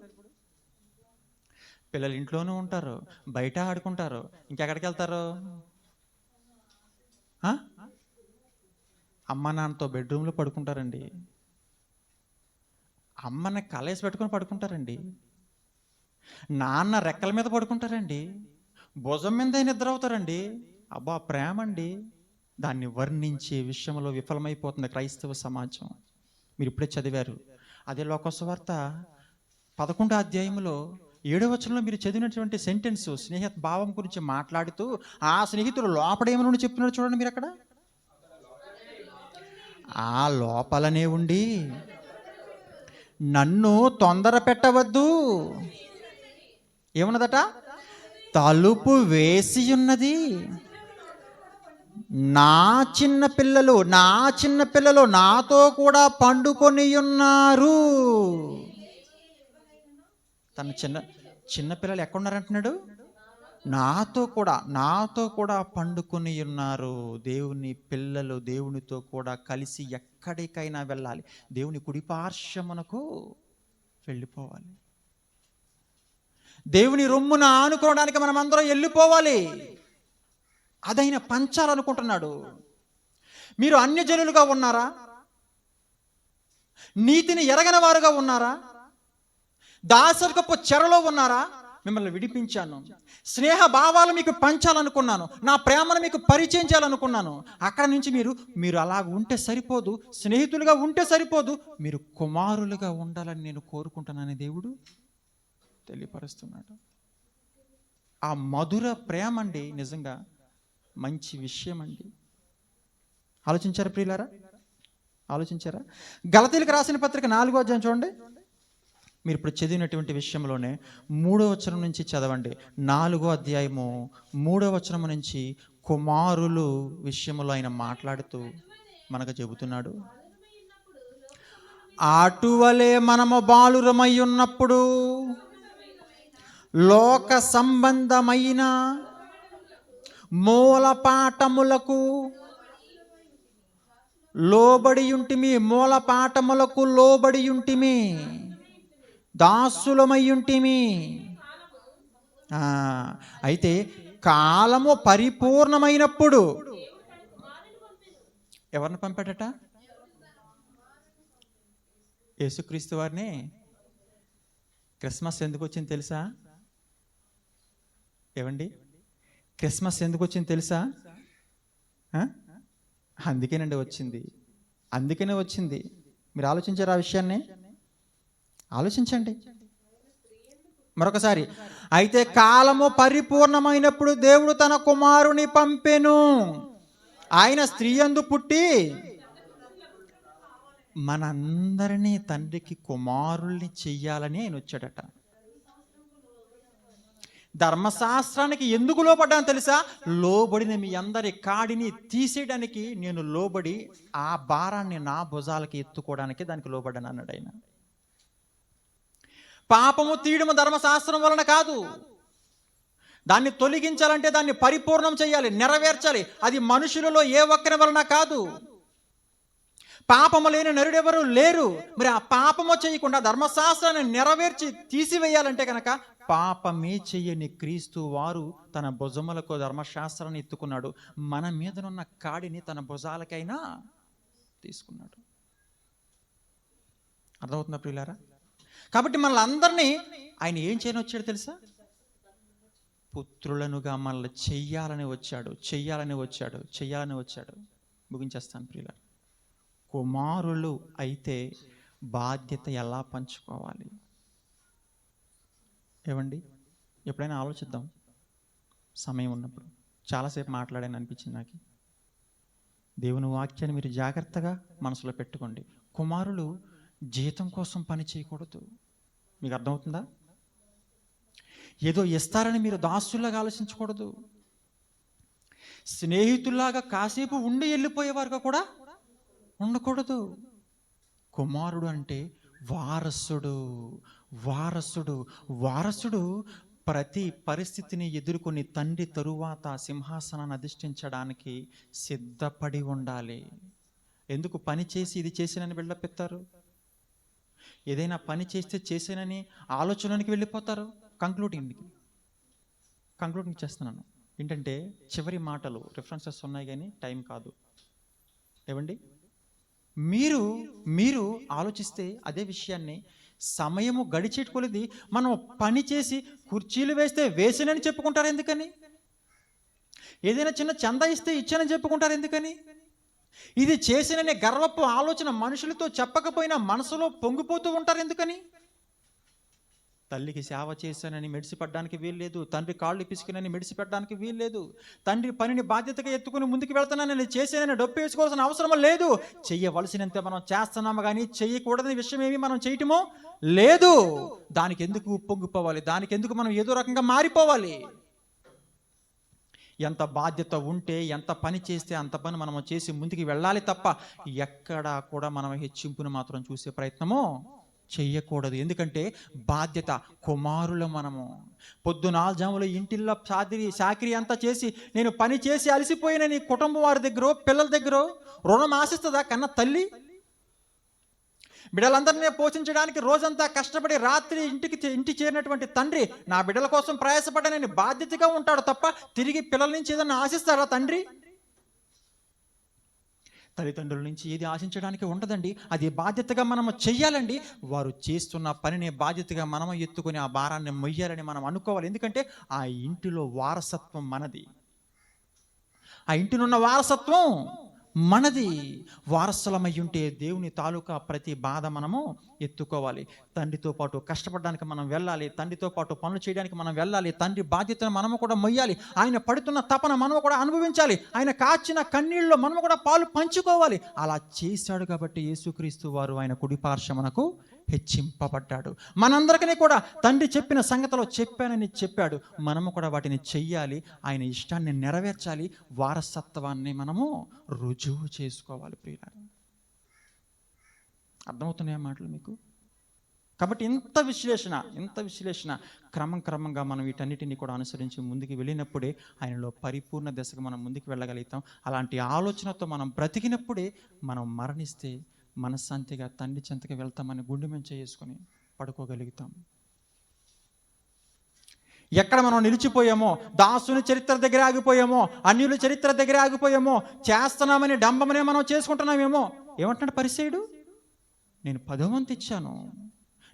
పిల్లలు ఇంట్లోనూ ఉంటారు, బయట ఆడుకుంటారు. ఇంకెక్కడికి వెళ్తారు? అమ్మ నాన్నతో బెడ్రూమ్లో పడుకుంటారండి. అమ్మని కలేసి పెట్టుకొని పడుకుంటారండి. నాన్న రెక్కల మీద పడుకుంటారండి. భుజం మీద నిద్ర అవుతారండి. అబ్బా, ప్రేమ అండి. దాన్ని వర్ణించే విషయంలో విఫలమైపోతుంది క్రైస్తవ సమాజం. మీరు ఇప్పుడే చదివారు. అదే లోకసువార్త 11వ అధ్యాయంలో 7వ వచనంలో మీరు చదివినటువంటి సెంటెన్స్ స్నేహ భావం గురించి మాట్లాడుతూ ఆ స్నేహితులు లోపడేమని చెప్తున్నాడు చూడండి మీరు అక్కడ. ఆ లోపలనే ఉండి నన్ను తొందర పెట్టవద్దు, ఏమున్నదట, తలుపు వేసి ఉన్నది, నా చిన్న పిల్లలు నాతో కూడా పండుకొని ఉన్నారు. తన చిన్న పిల్లలు ఎక్కడున్నారంటున్నాడు? నాతో కూడా పండుకొని ఉన్నారు. దేవుని పిల్లలు దేవునితో కూడా కలిసి ఎక్కడికైనా వెళ్ళాలి. దేవుని కుడిపార్శ్వమునకు వెళ్ళిపోవాలి. దేవుని రొమ్మున ఆనుకోవడానికి మనం అందరం వెళ్ళిపోవాలి. అదైన పంచాలనుకుంటున్నాడు. మీరు అన్యజనులుగా ఉన్నారా? నీతిని ఎరగని వారుగా ఉన్నారా? దాసరికపు చెరలో ఉన్నారా? మిమ్మల్ని విడిపించాను. స్నేహ భావాలు మీకు పంచాలనుకున్నాను. నా ప్రేమను మీకు పరిచయం చేయాలనుకున్నాను. అక్కడ నుంచి మీరు అలా ఉంటే సరిపోదు, స్నేహితులుగా ఉంటే సరిపోదు, మీరు కుమారులుగా ఉండాలని నేను కోరుకుంటున్నాను దేవుడు తెలియపరుస్తున్నాడు. ఆ మధుర ప్రేమ అండి నిజంగా మంచి విషయం అండి. ఆలోచించారా ప్రియులారా? ఆలోచించారా? గలతీయులకు రాసిన పత్రిక 4వ అధ్యాయం చూడండి. మీరు ఇప్పుడు చదివినటువంటి విషయంలోనే 3వ వచనం నుంచి చదవండి. 4వ అధ్యాయము 3వ వచనం నుంచి కుమారులు విషయంలో ఆయన మాట్లాడుతూ మనకు చెబుతున్నాడు. అటువలే మనము బాలురమై ఉన్నప్పుడు లోక సంబంధమైన మూలపాఠములకు లోబడి ఉంటిమి, మూలపాఠములకు లోబడి ఉంటిమి, దాసులమై ఉంటిమి. అయితే కాలము పరిపూర్ణమైనప్పుడు ఎవరిని పంపాడట? యేసుక్రీస్తు వారిని. క్రిస్మస్ ఎందుకు వచ్చింది తెలుసా? ఏవండి, క్రిస్మస్ ఎందుకు వచ్చింది తెలుసా? అందుకేనండి వచ్చింది, అందుకనే వచ్చింది. మీరు ఆలోచించారు ఆ విషయాన్ని? ఆలోచించండి మరొకసారి. అయితే కాలము పరిపూర్ణమైనప్పుడు దేవుడు తన కుమారుని పంపెను. ఆయన స్త్రీ యందు పుట్టి మనందరినీ తండ్రికి కుమారుల్ని చెయ్యాలని ఆయన వచ్చాడట. ధర్మశాస్త్రానికి ఎందుకు లోబడ్డాను తెలుసా? లోబడిన మీ అందరి కాడిని తీసేయడానికి నేను లోబడి ఆ భారాన్ని నా భుజాలకి ఎత్తుకోవడానికి దానికి లోబడ్డాను అన్నాడు ఆయన. పాపము తీయడము ధర్మశాస్త్రం వలన కాదు, దాన్ని తొలగించాలంటే దాన్ని పరిపూర్ణం చేయాలి, నెరవేర్చాలి. అది మనుషులలో ఏ ఒక్కరి వలన కాదు. పాపము లేని నరుడెవరు లేరు. మరి ఆ పాపము చేయకుండా ధర్మశాస్త్రాన్ని నెరవేర్చి తీసివేయాలంటే కనుక పాపమే చెయ్యని క్రీస్తు వారు తన భుజములకు ధర్మశాస్త్రాన్ని ఎత్తుకున్నాడు. మన మీదనున్న కాడిని తన భుజాలకైనా తీసుకున్నాడు. అర్థమవుతుందా ప్రియులారా? కాబట్టి మనల్ని అందరినీ ఆయన ఏం చేయని వచ్చాడు తెలుసా? పుత్రులనుగా మనల్ని చెయ్యాలని వచ్చాడు. ముగించేస్తాను ప్రియులారా. కుమారులు అయితే బాధ్యత ఎలా పంచుకోవాలి? ఏవండి, ఎప్పుడైనా ఆలోచిద్దాం సమయం ఉన్నప్పుడు. చాలాసేపు మాట్లాడాను అనిపించింది నాకు. దేవుని వాక్యాన్ని మీరు జాగ్రత్తగా మనసులో పెట్టుకోండి. కుమారులు జీతం కోసం పని చేయకూడదు. మీకు అర్థమవుతుందా? ఏదో ఇస్తారని మీరు దాసుల్లాగా ఆలోచించకూడదు. స్నేహితుల్లాగా కాసేపు ఉండి వెళ్ళిపోయేవారుగా కూడా ఉండకూడదు. కుమారుడు అంటే వారసుడు ప్రతి పరిస్థితిని ఎదుర్కొని తండ్రి తరువాత సింహాసనాన్ని అధిష్ఠించడానికి సిద్ధపడి ఉండాలి. ఎందుకు? పని చేసి ఇది చేసినని వెళ్ళపెత్తారు. ఏదైనా పని చేస్తే చేసేనని ఆలోచనకి వెళ్ళిపోతారు. కంక్లూడింగ్ చేస్తున్నాను. ఏంటంటే చివరి మాటలు రిఫరెన్సెస్ ఉన్నాయి కానీ టైం కాదు. ఏవండి, మీరు ఆలోచిస్తే అదే విషయాన్ని సమయము గడిచేట్టుకోలేది మనం పని చేసి కుర్చీలు వేస్తే వేసినని చెప్పుకుంటారు ఎందుకని? ఏదైనా చిన్న చందా ఇస్తే ఇచ్చానని చెప్పుకుంటారు ఎందుకని? ఇది చేసిననే గర్వపు ఆలోచన మనుషులతో చెప్పకపోయినా మనసులో పొంగిపోతూ ఉంటారు ఎందుకని? తల్లికి సేవ చేశానని మెడిసిపడ్డానికి వీల్లేదు, తండ్రి కాళ్ళు పిసికినని మెడిసిపెట్టడానికి వీల్లేదు, తండ్రి పనిని బాధ్యతగా ఎత్తుకుని ముందుకు వెళ్తున్నానని చేసేనని డబ్బు వేసుకోవాల్సిన అవసరం లేదు. చెయ్యవలసినంత మనం చేస్తున్నాము కానీ చెయ్యకూడని విషయం ఏమి మనం చేయటమో లేదు. దానికి ఎందుకు పొంగిపోవాలి? దానికి ఎందుకు మనం ఏదో రకంగా మారిపోవాలి? ఎంత బాధ్యత ఉంటే, ఎంత పని చేస్తే అంత పని మనము చేసి ముందుకు వెళ్ళాలి తప్ప ఎక్కడా కూడా మనం హెచ్చింపును మాత్రం చూసే ప్రయత్నమో చెయ్యకూడదు. ఎందుకంటే బాధ్యత కుమారులు. మనము పొద్దునాల్జాములో ఇంటిల్లో చాకిరీ అంతా చేసి నేను పని చేసి అలసిపోయిన నీ కుటుంబం వారి దగ్గర, పిల్లల దగ్గర రుణం ఆశిస్తుందా కన్న తల్లి? బిడ్డలందరినీ పోషించడానికి రోజంతా కష్టపడి రాత్రి ఇంటి చేరినటువంటి తండ్రి నా బిడ్డల కోసం ప్రయాసపడ్డానని బాధ్యతగా ఉంటాడు తప్ప తిరిగి పిల్లల నుంచి ఏదన్నా ఆశిస్తారా తండ్రి? తల్లిదండ్రుల నుంచి ఏది ఆశించడానికి ఉండదండి. అది బాధ్యతగా మనము చెయ్యాలండి. వారు చేస్తున్న పనిని బాధ్యతగా మనము ఎత్తుకొని ఆ భారాన్ని మొయ్యాలని మనం అనుకోవాలి. ఎందుకంటే ఆ ఇంటిలో వారసత్వం మనది, ఆ ఇంటినున్న వారసత్వం మనది. వారసులమై ఉంటే దేవుని తాలూకా ప్రతి బాధ మనము ఎత్తుకోవాలి. తండ్రితో పాటు కష్టపడడానికి మనం వెళ్ళాలి, తండ్రితో పాటు పనులు చేయడానికి మనం వెళ్ళాలి, తండ్రి బాధ్యతను మనము కూడా మొయ్యాలి. ఆయన పడుతున్న తపన మనము కూడా అనుభవించాలి, ఆయన కాచిన కన్నీళ్ళలో మనము కూడా పాలు పంచుకోవాలి. అలా చేశాడు కాబట్టి యేసుక్రీస్తు వారు ఆయన కుడిపార్శ్వమునకు హెచ్చింపబడ్డాడు. మనందరికీ కూడా తండ్రి చెప్పిన సంగతిలో చెప్పానని చెప్పాడు. మనము కూడా వాటిని చెయ్యాలి, ఆయన ఇష్టాన్ని నెరవేర్చాలి, వారసత్వాన్ని మనము రుజువు చేసుకోవాలి. ప్రియులారా, అర్థమవుతున్నాయా మాటలు మీకు? కాబట్టి ఇంత విశ్లేషణ క్రమంగా మనం వీటన్నిటిని కూడా అనుసరించి ముందుకు వెళ్ళినప్పుడే ఆయనలో పరిపూర్ణ దశకు మనం ముందుకు వెళ్ళగలుగుతాం. అలాంటి ఆలోచనతో మనం బ్రతికినప్పుడే మనం మరణిస్తే మనశ్శాంతిగా తండ్రి చెంతకి వెళ్తామని గుండె మీద చేసుకొని పడుకోగలుగుతాం. ఎక్కడ మనం నిలిచిపోయామో, దాసుని చరిత్ర దగ్గర ఆగిపోయామో, అన్యుల చరిత్ర దగ్గర ఆగిపోయామో, చేస్తున్నామని డంబమనే మనం చేసుకుంటున్నామేమో. ఏమంటున్నాడు పరిసయ్యుడు? నేను 10వ వంతు ఇచ్చాను,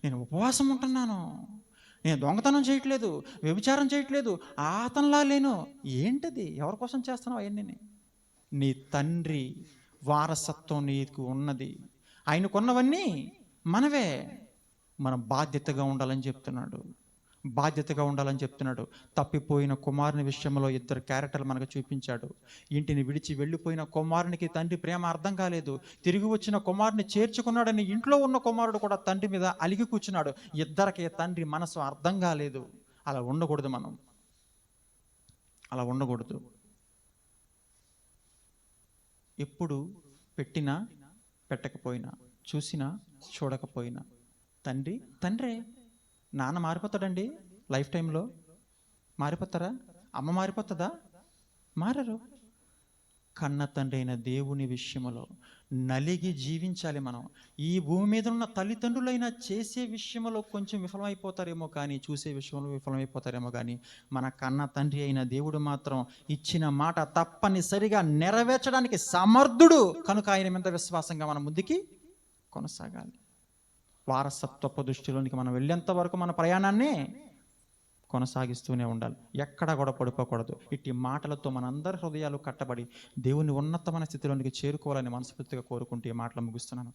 నేను ఉపవాసం ఉంటున్నాను, నేను దొంగతనం చేయట్లేదు, వ్యభిచారం చేయట్లేదు, అతనిలా లేను. ఏంటది? ఎవరి కోసం చేస్తున్నావు అవన్నీ? నీ తండ్రి వారసత్వం నీకు ఉన్నది. ఆయనకున్నవన్నీ మనవే. మనం బాధ్యతగా ఉండాలని చెప్తున్నాడు. తప్పిపోయిన కుమారుని విషయంలో 2 క్యారెక్టర్లు మనకు చూపించాడు. ఇంటిని విడిచి వెళ్ళిపోయిన కుమారునికి తండ్రి ప్రేమ అర్థం కాలేదు. తిరిగి వచ్చిన కుమారుని చేర్చుకున్నాడని ఇంట్లో ఉన్న కుమారుడు కూడా తండ్రి మీద అలిగి కూర్చున్నాడు. ఇద్దరికి తండ్రి మనసు అర్థం కాలేదు. అలా ఉండకూడదు. ఎప్పుడు పెట్టినా పెట్టకపోయినా, చూసినా చూడకపోయినా తండ్రే. నాన్న మారిపోతాడండి లైఫ్ టైంలో? మారిపోతారా? అమ్మ మారిపోతుందా? మారరు. కన్న తండ్రి అయిన దేవుని విషయంలో నలిగి జీవించాలి మనం. ఈ భూమి మీద ఉన్న తల్లిదండ్రులైనా చేసే విషయంలో కొంచెం విఫలమైపోతారేమో కానీ, చూసే విషయంలో విఫలమైపోతారేమో కానీ, మన కన్న తండ్రి అయిన దేవుడు మాత్రం ఇచ్చిన మాట తప్పనిసరిగా నెరవేర్చడానికి సమర్థుడు. కనుక ఆయన మీద విశ్వాసంగా మనం ముందుకి కొనసాగాలి. వారసత్వపు దృష్టిలోనికి మనం వెళ్ళేంత వరకు మన ప్రయాణాన్ని కొనసాగిస్తూనే ఉండాలి. ఎక్కడా కూడా పడిపోకూడదు. ఇట్టి మాటలతో మనందరి హృదయాలు కట్టబడి దేవుని ఉన్నతమైన స్థితిలోనికి చేరుకోవాలని మనస్ఫూర్తిగా కోరుకుంటూ ఈ మాటలు ముగిస్తున్నాను.